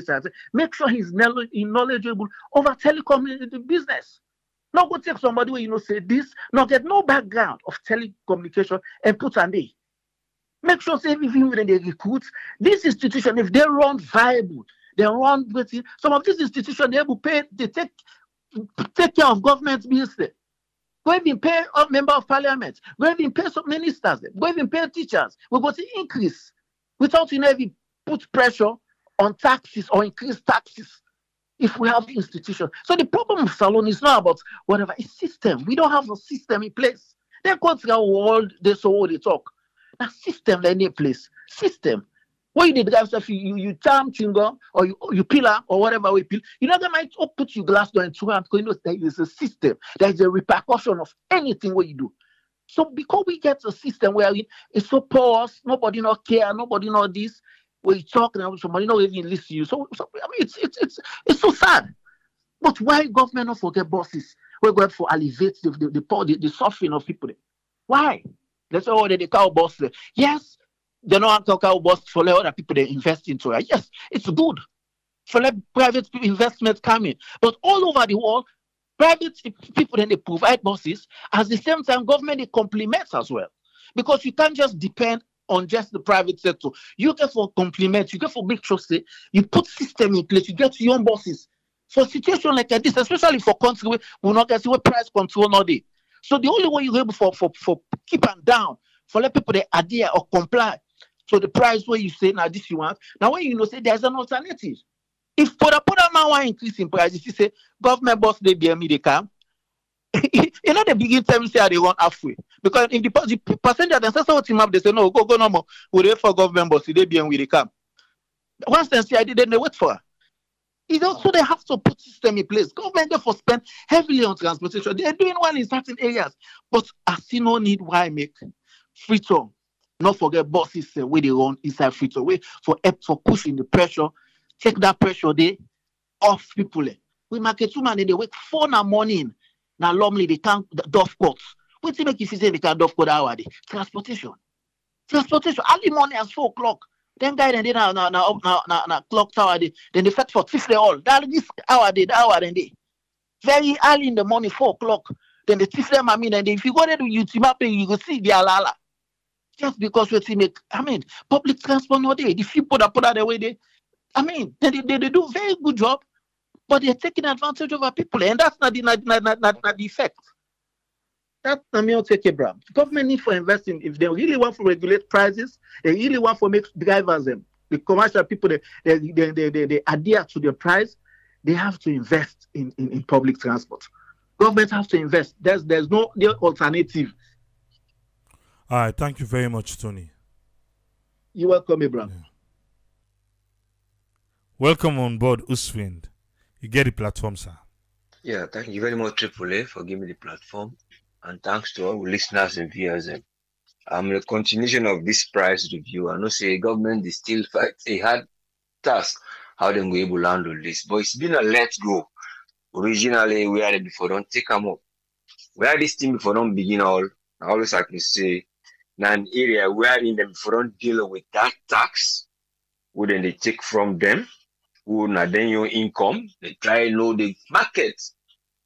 make sure he's knowledgeable over telecom business. Not go take somebody where you know say this, not get no background of telecommunication and put on there. Make sure say even when they recruit this institution, if they run viable, they run with it. Some of these institutions they able pay, they take care of government business. Go even pay a member of parliament. Go even pay some ministers. Go even pay teachers. We go to increase without even put pressure on taxes or increase taxes. If we have institutions. So the problem of Salon is not about whatever, it's system. We don't have a system in place. They go to the world, they so they talk. That system they need place. System. When you drive stuff, you charm chingo or you pillar or whatever we pill, you know they might put your glass door in 2 hands because you know there is a system. There is a repercussion of anything what you do. So because we get a system where it's so porous, nobody not care, nobody know this. When you talk now, somebody not even listen to you. So I mean, it's so sad. But why government not forget bosses? We're going for alleviate the suffering of people. Why? Let's say, oh, they cow boss. Yes, they don't have cow boss for let other people they invest into it. Yes, it's good. For let private investments come in. But all over the world, private people then they provide bosses. At the same time, government they complements as well. Because you can't just depend on just the private sector. You get for complement, you get for make sure say you put system in place, you get your own bosses. For a situation like this, especially for country where we not get what price control not there. So the only way you're able for keep and down, for let people they adhere or comply. So the price where you say now this you want, now when you know say there's an alternative. If put a man want increase in prices, you say government boss they bear me they come. You know, they begin to say they run halfway. Because if the passenger then say so team up, they say no, go no more. We wait for government boss, they be and we they come. Once they say I didn't wait for her. It's also they have to put system in place. Government therefore spend heavily on transportation. They're doing well in certain areas, but I see no need why make free tour. Not forget bosses where they run inside free tour. Way for pushing the pressure, take that pressure there off people. We market two man they wake 4 in the morning. Now normally they can't doff courts. What make you say they can't doff court hour? Transportation. Early morning at 4 o'clock. Then guy then na clock tower then they fetch for 50 all. That this hour then they. Very early in the morning, 4 o'clock. Then they teach them, and if you go there to YouTube, you will see the alala. Just because we make, public transport no day. The people that put out the way they, they do very good job, but they're taking advantage of our people, and that's not the effect. That's not me take a brand. Government need for investing. If they really want to regulate prices, they really want to make drivers the commercial people they adhere to the price. They have to invest in public transport. Government has to invest. There's no alternative. All right, thank you very much, Tony. You're welcome, Abraham. Yeah. Welcome on board Uswind. You get the platform, sir. Yeah, thank you very much, Triple A, for giving me the platform. And thanks to all listeners and viewers. The continuation of this price review. I know say government is still fight a hard task how they go able to handle this. But it's been a let's go. Originally, we had it before, don't take them up. We had this thing before, don't begin all. I always like to say, now an area where in them before don't deal with that tax, wouldn't they take from them? Who now then your income, they try to know the market.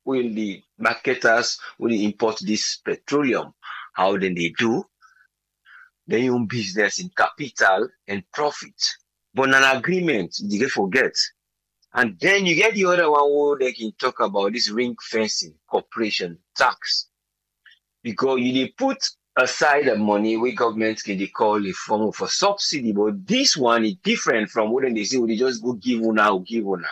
When the marketers, when they import this petroleum, how then they do? They own business in capital and profit. But an agreement, they forget. And then you get the other one where they can talk about this ring fencing, corporation tax. Because they put aside the money where governments can they call a form of a subsidy. But this one is different from what they say, they just go give one or give one.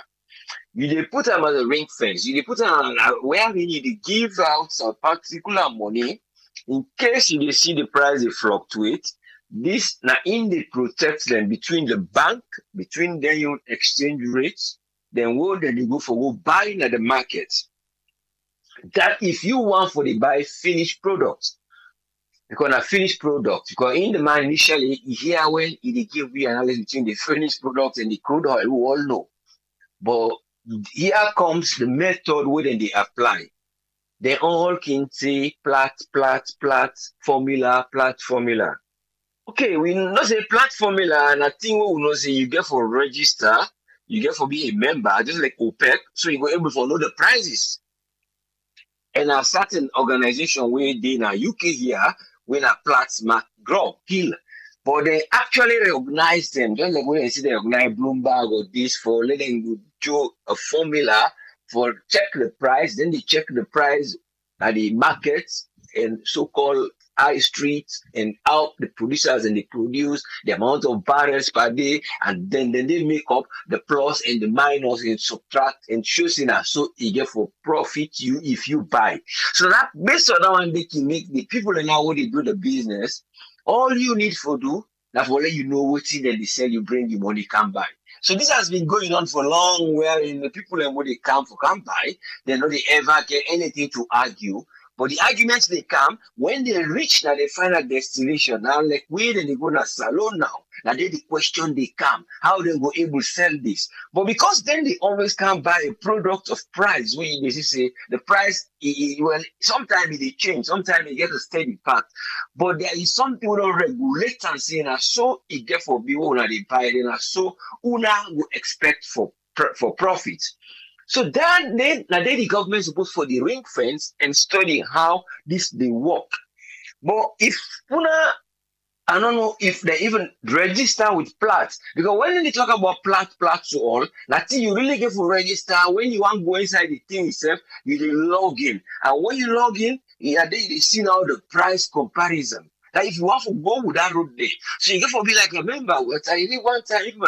You put them as a ring fence. You put them where they need to give out some particular money in case you see the price they fluctuate. This now in the protects them between the bank, between their own exchange rates, then what they go for buying at the market. That if you want for the buy finished products, because a finished product, because in the man initially here when it give you analysis between the finished product and the crude oil, we all know. But here comes the method where they apply. They all can say plat formula. Okay, we know say plat formula, and I think we know say you get for register, you get for be a member, just like OPEC, so you go able to know the prices. And a certain organization where they in UK here, when a plat mark grow, kill. But they actually recognize them, just like when they see they recognize Bloomberg or this for letting you show a formula for check the price, then they check the price at the markets and so-called high streets and how the producers and they produce the amount of barrels per day, and then they make up the plus and the minus and subtract and choosing so you get for profit you if you buy. So that based on that one they can make the people and now what they do the business. All you need for do that will let you know what thing that they sell you bring you money can buy. So this has been going on for long where in the people and what they come buy, they know they ever get anything to argue. But the arguments they come, when they reach now, they find a destination. Now, like, where then they go to salon now? Now, they the question they come, how they go able to sell this. But because then they always come by a product of price, where they say the price, well, sometimes they change, sometimes they get a steady path. But there is something we don't regulate and say, and so it get for people when they buy it, and so una will expect for profit. So then the government is supposed for the ring fence and study how this they work. But if I don't know if they even register with plats, because when they talk about plats to all, that thing you really get for register when you want to go inside the thing itself, you log in, and when you log in, they see now the price comparison. That if you want to go with that road there, so you get for be like a member. What I did one time,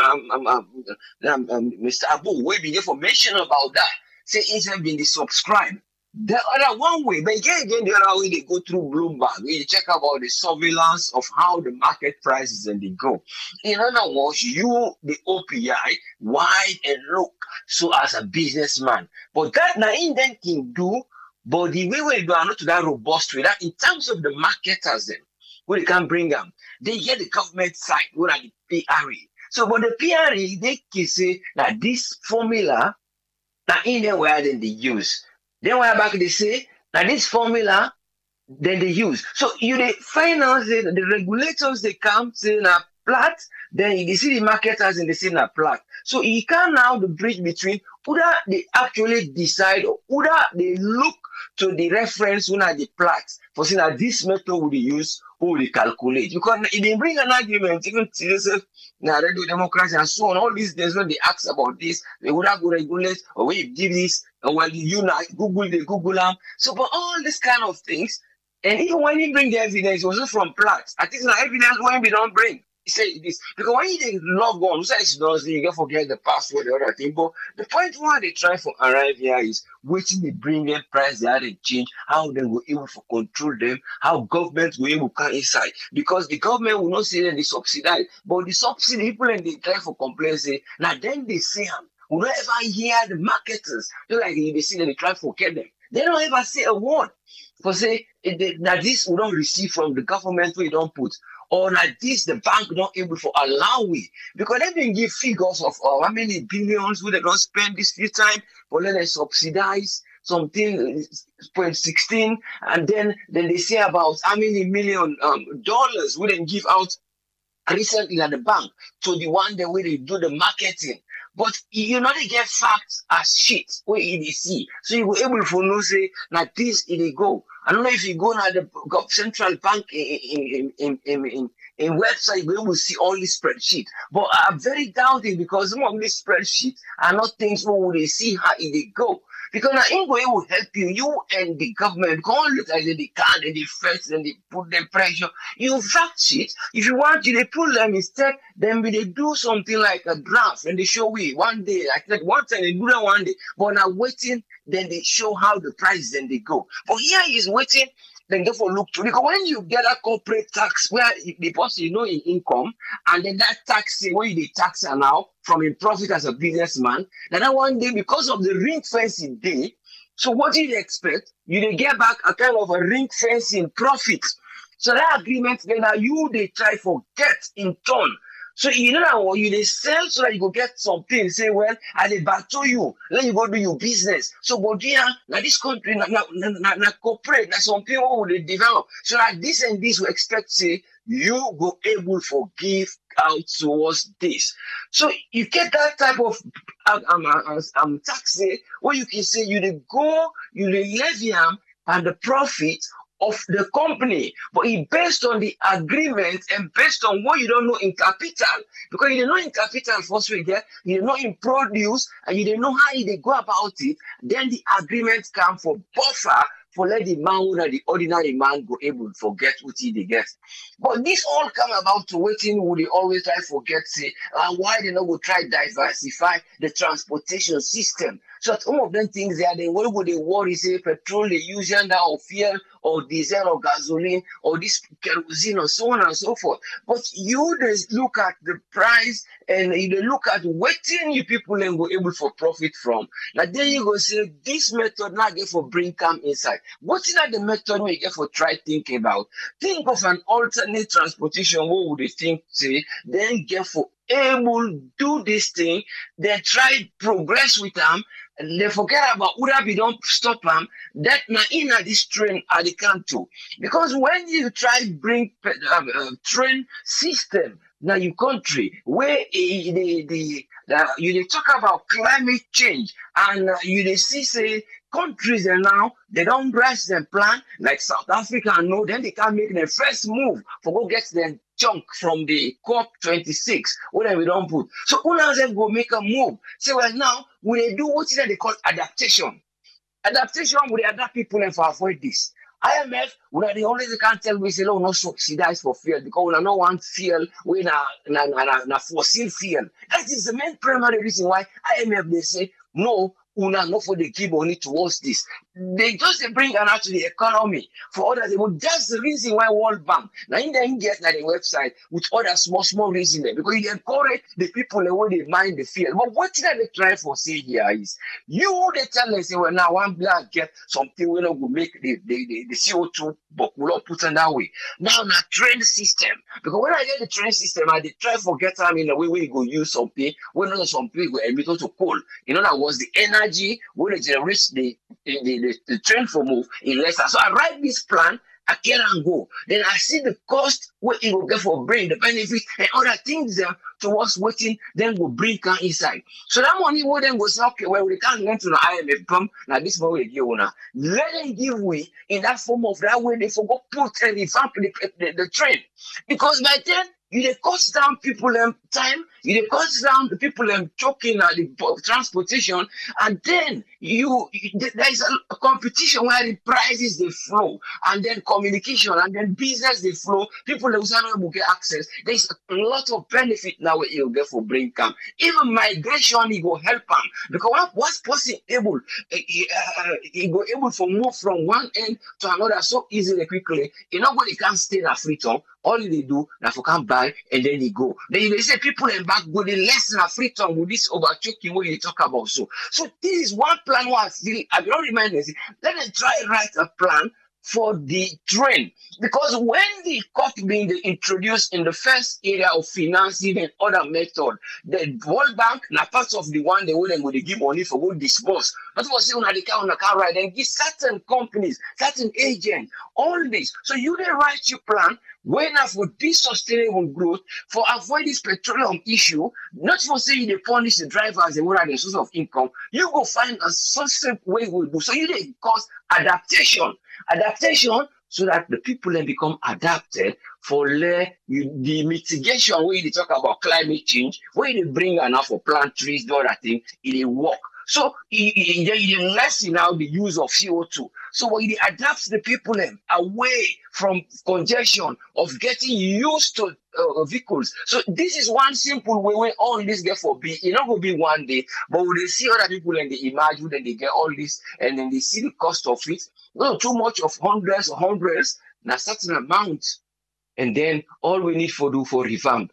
Mr. Abu, we be for mention about that. Say inside been the subscribe. The other one way, but again, the other way they go through Bloomberg. We check about the surveillance of how the market prices and they go. In other words, you the OPI wide and look. So as a businessman, but that now in then can do. But the way we do are not to that robust way. That in terms of the marketers then. Where they can bring them, they get the government side, where are the PRE. So, but the PRE, they can say that this formula, that in there where then they use. Then where back they say that this formula, then they use. So you the finance, the regulators they come say na plat, then you see the marketers and they say na plat. So you can now the bridge between whether they actually decide or whether they look to the reference when are the plat for saying that this method will be used or they calculate. Because if they bring an argument, even to yourself, now radio democracy and so on, all these days when they ask about this, they would have to regulate or we give this, or well, you know, Google them. So, but all these kind of things, and even when you bring the evidence, it was just from plats. I think it's evidence when we don't bring. Say this because when you log on, you can forget the password or other thing. But the point why they try to arrive here is waiting they bring them price, they had to change, how they will able to control them, how government will able to come inside. Because the government will not say that they subsidize, but the subsidy people and they try for complaints say, now then they say We don't ever hear the marketers. Just like they see that they try to forget them. They don't ever say a word. For say that this we don't receive from the government we don't put. Or that this the bank not able to allow we. Because they didn't give figures of how many billions we they don't spend this few time, but then they subsidize something 0.16, and then they say about how many million dollars we didn't give out recently at the bank to the one the way they do the marketing. But you know they get facts as shit where they see. So you were able to know say like this it go. I don't know if you go now the central bank in website, you will see all this spreadsheet. But I'm very doubting because some of these spreadsheets are not things where they see how it go. Because now Ingwe will help you and the government, go look at they can, and they first, and they put the pressure. You fact sheet. If you want to, they pull them instead, then they do something like a graph, and they show we one day, like that one time they do that one day, but now waiting, then they show how the price, then they go. But here is waiting, then go for look to, because when you get a corporate tax where the person in income, and then that tax where you tax now from a profit as a businessman, then that one day because of the ring fencing day, so what do you expect? You get back a kind of a ring fencing profit. So that agreement then you they try for get in turn. So you know you they sell so that you go get something. Say, well, I they battle you. Then you go do your business. So but yeah, now this country na corporate, na some people will they develop. So like this and this we expect say you go able to give out towards this. So you get that type of tax where you can say you they go, you they levy and the profit of the company, but it based on the agreement and based on what you don't know in capital, because you don't know in capital first we get, you don't know in produce, and you don't know how they go about it, then the agreement come for buffer for let the man or the ordinary man go able to forget what he they get. But this all come about to waiting would they always try forget say why they not go try diversify the transportation system. So some of them things there, then what would they worry say petrol they use now or fuel or diesel or gasoline or this kerosene or so on and so forth. But you just look at the price and you look at waiting you people and go able for profit from. Now then you go say this method now get for bring come inside. What is that the method we get for try thinking about? Think of an alternate transportation. What would they think say? Then get for able do this thing, then try progress with them, and they forget about Urabi don't stop them. That na in this train at the canto. Because when you try bring train system now your country where you talk about climate change and you see say countries and now they don't rest their plan like South Africa and no, then they can make their first move for go get their chunk from the COP26 whatever we don't put. So owners them go make a move. Say well now we do what is that they call adaptation. Adaptation we adapt people and for avoid this. IMF, we are the only they can't tell me say no, no subsidize for fuel because we don't want fuel we na fossil fuel. That is the main primary reason why IMF they say no. Una not for the give money towards this. They just bring an out to the economy for others. That's the reason why World Bank now in the India na the website with other small reason there because you encourage the people the way they mind the field. But what did they try for say here is you they tell them say well now one black get something we not go make the CO2 but we not put in that way. Now train system because when I get the train system I they try forget time in the way we go use something we know something go emit to coal. You know that was the energy when it generates the train for move in lesser. So I write this plan, I can go. Then I see the cost what it will get for bring the benefit and other things there towards waiting, then will bring can inside. So that money will then go say, okay, well we can't go to the IMF pump now this money we give now. Let them give way in that form of that way they forgot put and revamp the train. Because by then you they cost down people time, you they cost down the people choking at the transportation, and then there is a competition where the prices they flow, and then communication, and then business they flow. People will get access. There is a lot of benefit now where you get for bring camp. Even migration, it will help them because what's possible, he go able to move from one end to another so easily quickly. Nobody can stay in a free time. All they do, now for can buy and then they go. Then they say people and back, go the less na free tongue with this overchoking what you talk about. So this is one plan was still, I don't remind us, let them try write a plan for the train. Because when the court being introduced in the first area of financing and other method, the World Bank, na part of the one they will give money for good disburse. But was saying on the car ride and give certain companies, certain agents, all this. So you then write your plan when for this sustainable growth, for avoid this petroleum issue, not for saying they punish the drivers and what are the source of income, you go find a sustainable way we do. So you then cause adaptation so that the people then become adapted for the mitigation where they talk about climate change, where they bring enough for plant trees, the other thing, it work. So it lessen out the use of CO2. So when it adapts the people away from congestion of getting used to vehicles. So this is one simple way where all this get for be. It not going to be one day, but when they see other people and they imagine that they get all this and then they see the cost of it, not too much of hundreds, na certain amount. And then all we need for do for revamp.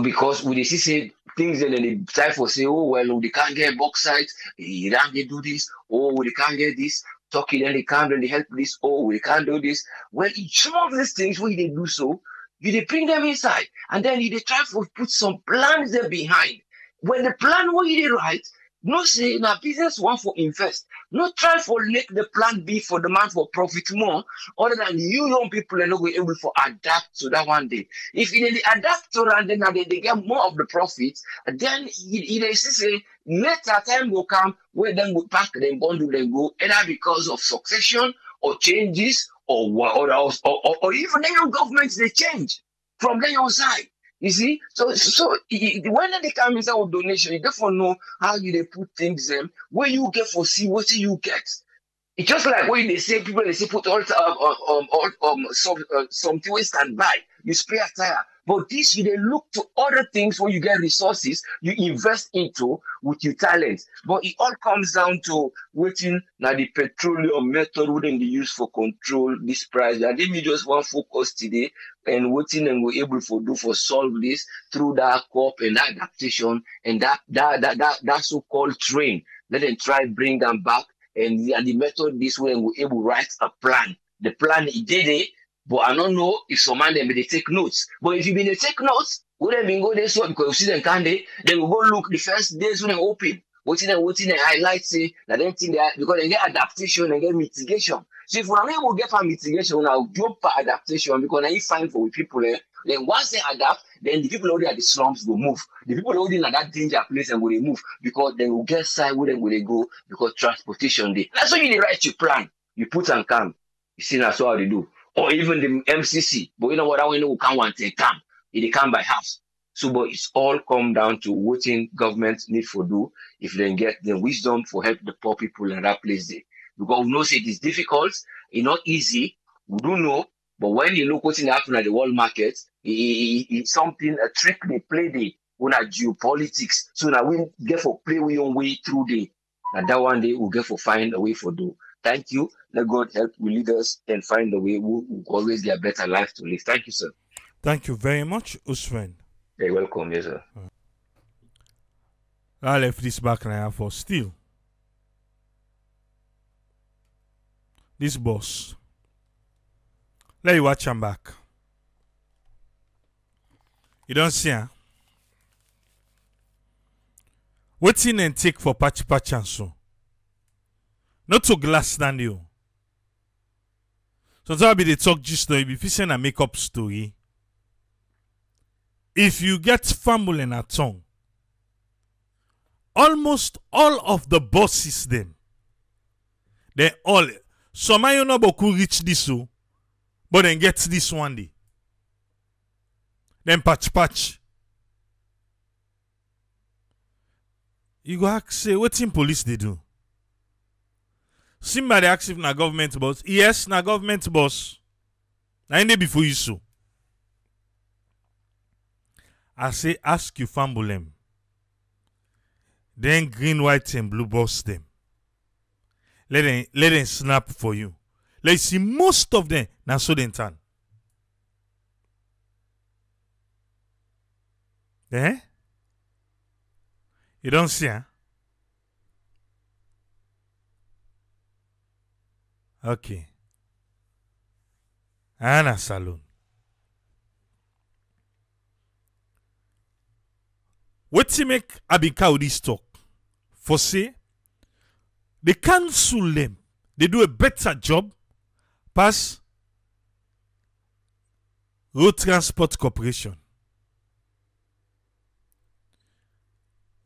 Because we see say things and then they try for say, oh well, they can't get bauxite, Iran they do this, oh they can't get this, Turkey then they can't then they help this, oh we can't do this. Well, some of these things where they do so, you they bring them inside and then they try to put some plans there behind. When the plan what you write, no say na business one for invest. No try for let the plan be for the man for profit more, other than you young people are not going able to adapt to that one day. If they adapt to that, then they get more of the profits, then they say later time will come where then will pack them bundle them go, either because of succession or changes or even the young governments they change from their own side. You see, so when they come inside of donation, you therefore know how you they put things in, where you get for see what you get. It's just like when they say people they say put all something we stand by, you spare tire. But this you they look to other things where you get resources you invest into with your talents. But it all comes down to waiting now the petroleum method wouldn't be used for control this price. And then we just want focus today and waiting and we're able to do for solve this through that COP and that adaptation and that so-called train. Let them try bring them back and the method this way and we're able to write a plan. The plan it did it. But I don't know if some man them they take notes. But if you been take notes, we then been go this way because you see them can then we go look the first days when they open. What in the highlight say that then thing they because they get adaptation and get mitigation. So if we are able to get for mitigation, now jump for adaptation because now you find for people then once they adapt, then the people already at the slums will move. The people already at that danger place and will they move because they will get side where they will go because transportation day. That's why you need write your plan. You put and come. You see that's how they do. Or even the MCC, but you know what? I know we can't want to come. It come by house. So, but it's all come down to what governments need for do if they get the wisdom for help the poor people in that place there. Because we know say it is difficult, it's not easy. We don't know, but when you look what's happening at the world market, it's something a trick they play there. On a geopolitics, so now we get for play we own way through the, and that one day we'll get for find a way for do. Thank you. Let God help we lead us and find a way we will always get a better life to live. Thank you, sir. Thank you very much, Usman. You're welcome, yes, sir. I left this back now for still. This boss. Let you watch him back. You don't see, huh? What's in and take for patch and so? Not to glass stand you. So that'll be the talk just now. If you send a makeup story, if you get fumble in a tongue, almost all of the bosses them, they all some I know boku reach this so, but then get this one day. Then patch. You go ask say what in police they do? Somebody ask if na government boss. Yes, na government boss. Na in before you so. I say ask you fumble them. Then green, white, and blue boss them. Let them snap for you. Let's see most of them na so den turn. Eh? You don't see, huh? Okay. Anna Saloon. What you make Abika this talk? For say, they cancel them. They do a better job. Pass Road Transport Corporation.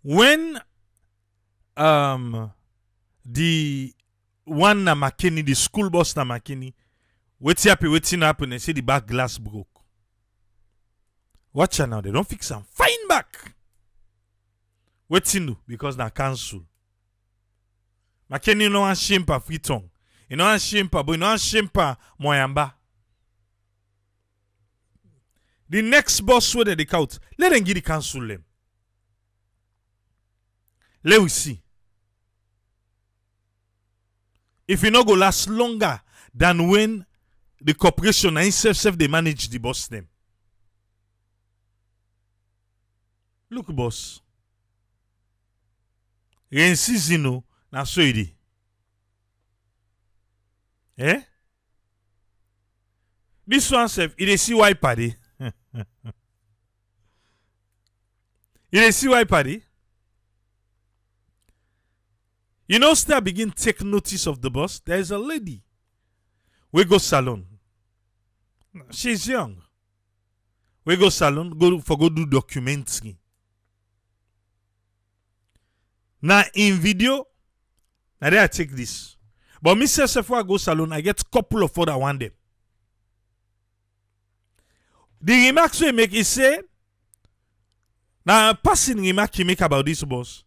When the one na Makeni, the school bus na Makeni, waiting happen, and say the back glass broke. Watch out now, they don't fix them. Fine back. Waiting do because na cancel. Makeni no one shame pa Friton. You know one shame pa boy, you know one shame pa Moyamba. The next bus where they count, let them get the cancel them. Let we see. If you not go last longer than when the corporation and self they manage the bus them. Look, boss. Rain season no, na so it is. Eh? This one self, it is see why party. It is see why party. You know, still begin take notice of the bus. There is a lady. We go salon. She's young. We go salon, go do documentary. Now in video, now there I take this. But myself, before I go salon, I get couple of other one them. The remarks we make is say, now passing remark he make about this boss.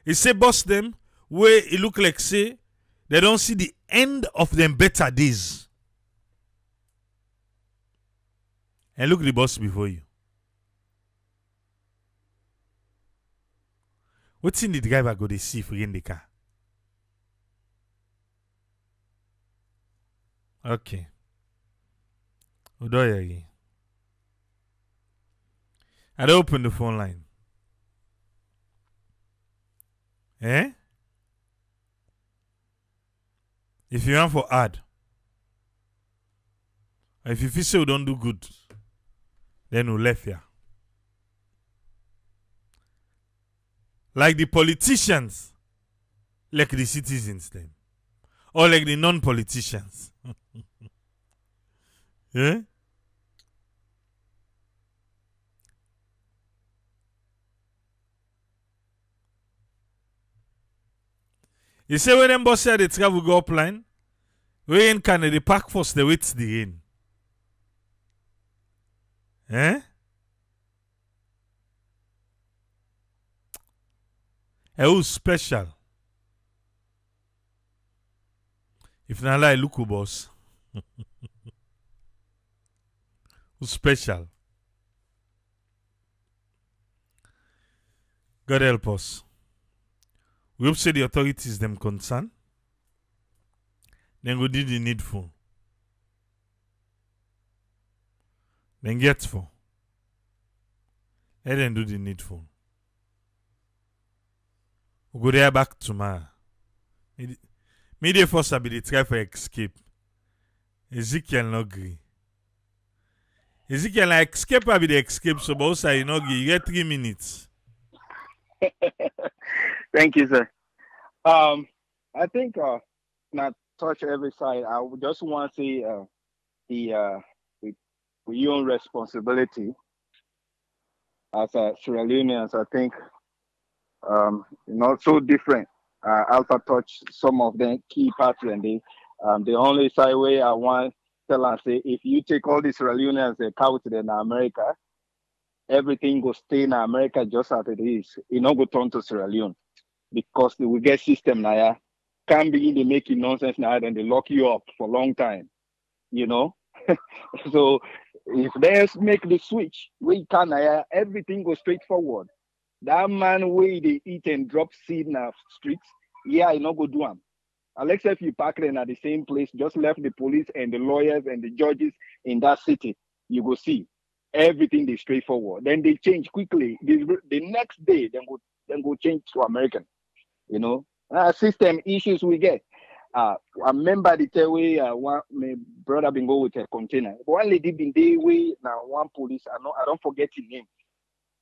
He say boss them where it look like say they don't see the end of them better days. And look the boss before you. What's in the driver go they see for in the car? Okay. Udoya. I don't open the phone line. Eh? If you want for ad, or if you feel say we don't do good, then we left here. Like the politicians, like the citizens them, or like the non-politicians. Eh? You say when them boss say they travel go upline, we in Canada the park force they wait the rain. Eh? Who's special? If not like look boss. Who's special? God help us. We hope say the authorities them concern. Then go do the needful. Then get for. Let them do the needful. We go there back tomorrow. Media first will be the try for escape. Ezekiel no agree. Ezekiel like escape will be the escape, so both side you no agree. You get 3 minutes. Thank you, sir. I think not touch every side. I would just want to say with your own responsibility as a Sierra Leoneans. I think not so different. Alpha touch some of the key parts, and the only side way I want to tell and say, if you take all these Sierra Leoneans and count in America, everything will stay in America just as it is. It not go turn to Sierra Leone because they will get system now. Can't be they making nonsense now and they lock you up for a long time. You know, so if they make the switch, we can everything go straight forward. That man way they eat and drop seed in the streets, yeah, I not go do them. Unless if you park them at the same place, just left the police and the lawyers and the judges in that city, you go see everything they straightforward. Then they change quickly. The next day, then go change to American. You know, system issues we get. I remember the tell way one my brother been go with a container. One lady been there way now one police. I don't forget his name.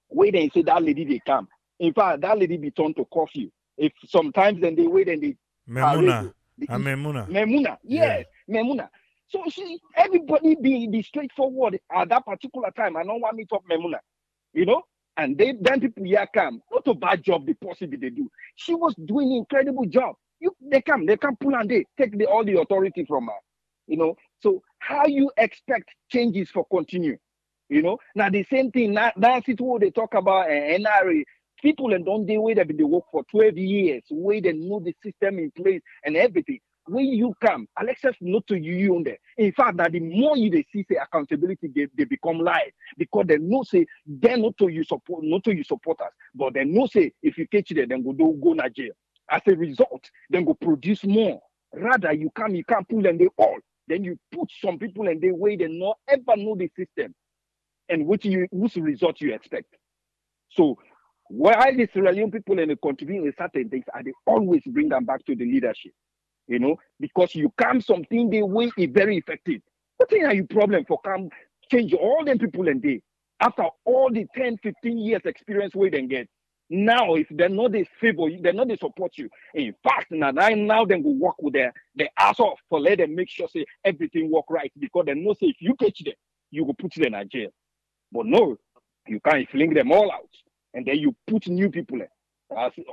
Wait and say that lady they come. In fact, that lady be turned to curfew. If sometimes then they wait and they Memuna. Memuna. Memuna. Yes, yeah. Memuna. So everybody be straightforward at that particular time. I don't want me to talk Memuna. You know? And then people here come. Not a bad job they possibly they do. She was doing an incredible job. They come pull and they take all the authority from her. You know? So how you expect changes for continue? You know? Now the same thing, that's it what they talk about NRA. People and don't they wait they work for 12 years, wait and know the system in place and everything. When you come, Alexis not to you on there. In fact, that the more you they see say accountability, they become live because they know say they're not to you supporters, but they know say if you catch them, then go to jail. As a result, then go produce more. Rather, you can't pull them they all. Then you put some people and they wait and not ever know the system, and whose result you expect. So while the Sierra Leone people and they contribute in certain things, and they always bring them back to the leadership. You know, because you come something the way is very effective. What are your problem for come change all them people and they after all the 10, 15 years experience we then get. Now, if they're not they favor you, they're not they support you. In fact, now them go work with their ass off for let them make sure say everything work right because they know say if you catch them, you will put them in jail. But no, you can't fling them all out and then you put new people in.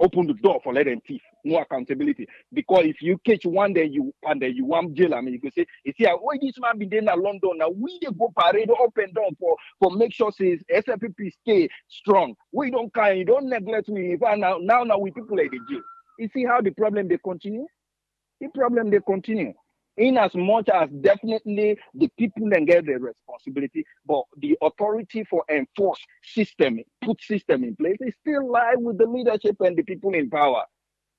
Open the door for let them thief. No accountability. Because if you catch one day you want jail, I mean you can say, you see, why this man been there in London now? We they go parade up and down for make sure says SFPP stay strong. We don't kind, you don't neglect we now we people like the jail. You see how the problem they continue? The problem they continue. In as much as definitely the people then get the responsibility, but the authority for enforce system, put system in place, is still lie with the leadership and the people in power.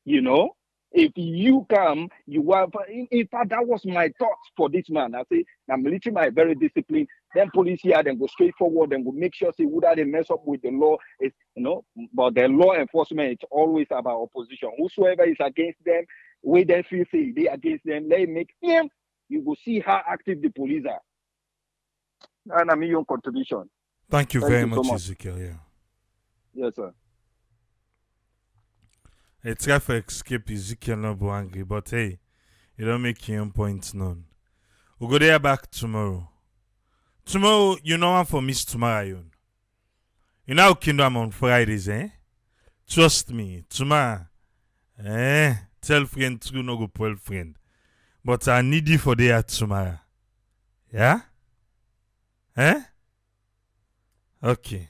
You know, if you come, you have. In fact, that was my thoughts for this man. I say, now military man very disciplined. Then police here, then go straight forward, then go make sure see whether they mess up with the law. Is but the law enforcement it's always about opposition. Whosoever is against them. Way they feel say they against them, they make him. You will see how active the police are. And I mean your contribution. Thank you very much, Ezekiel. Yeah. Yes, sir. I try to escape Ezekiel not be angry, but hey, you don't make your own points known. We'll go there back tomorrow. Tomorrow, you know one for Miss Tomorrow. You know Kingdom on Fridays, eh? Trust me, tomorrow. Tell friend true no go tell friend. But I need you for there tomorrow. Yeah? Okay.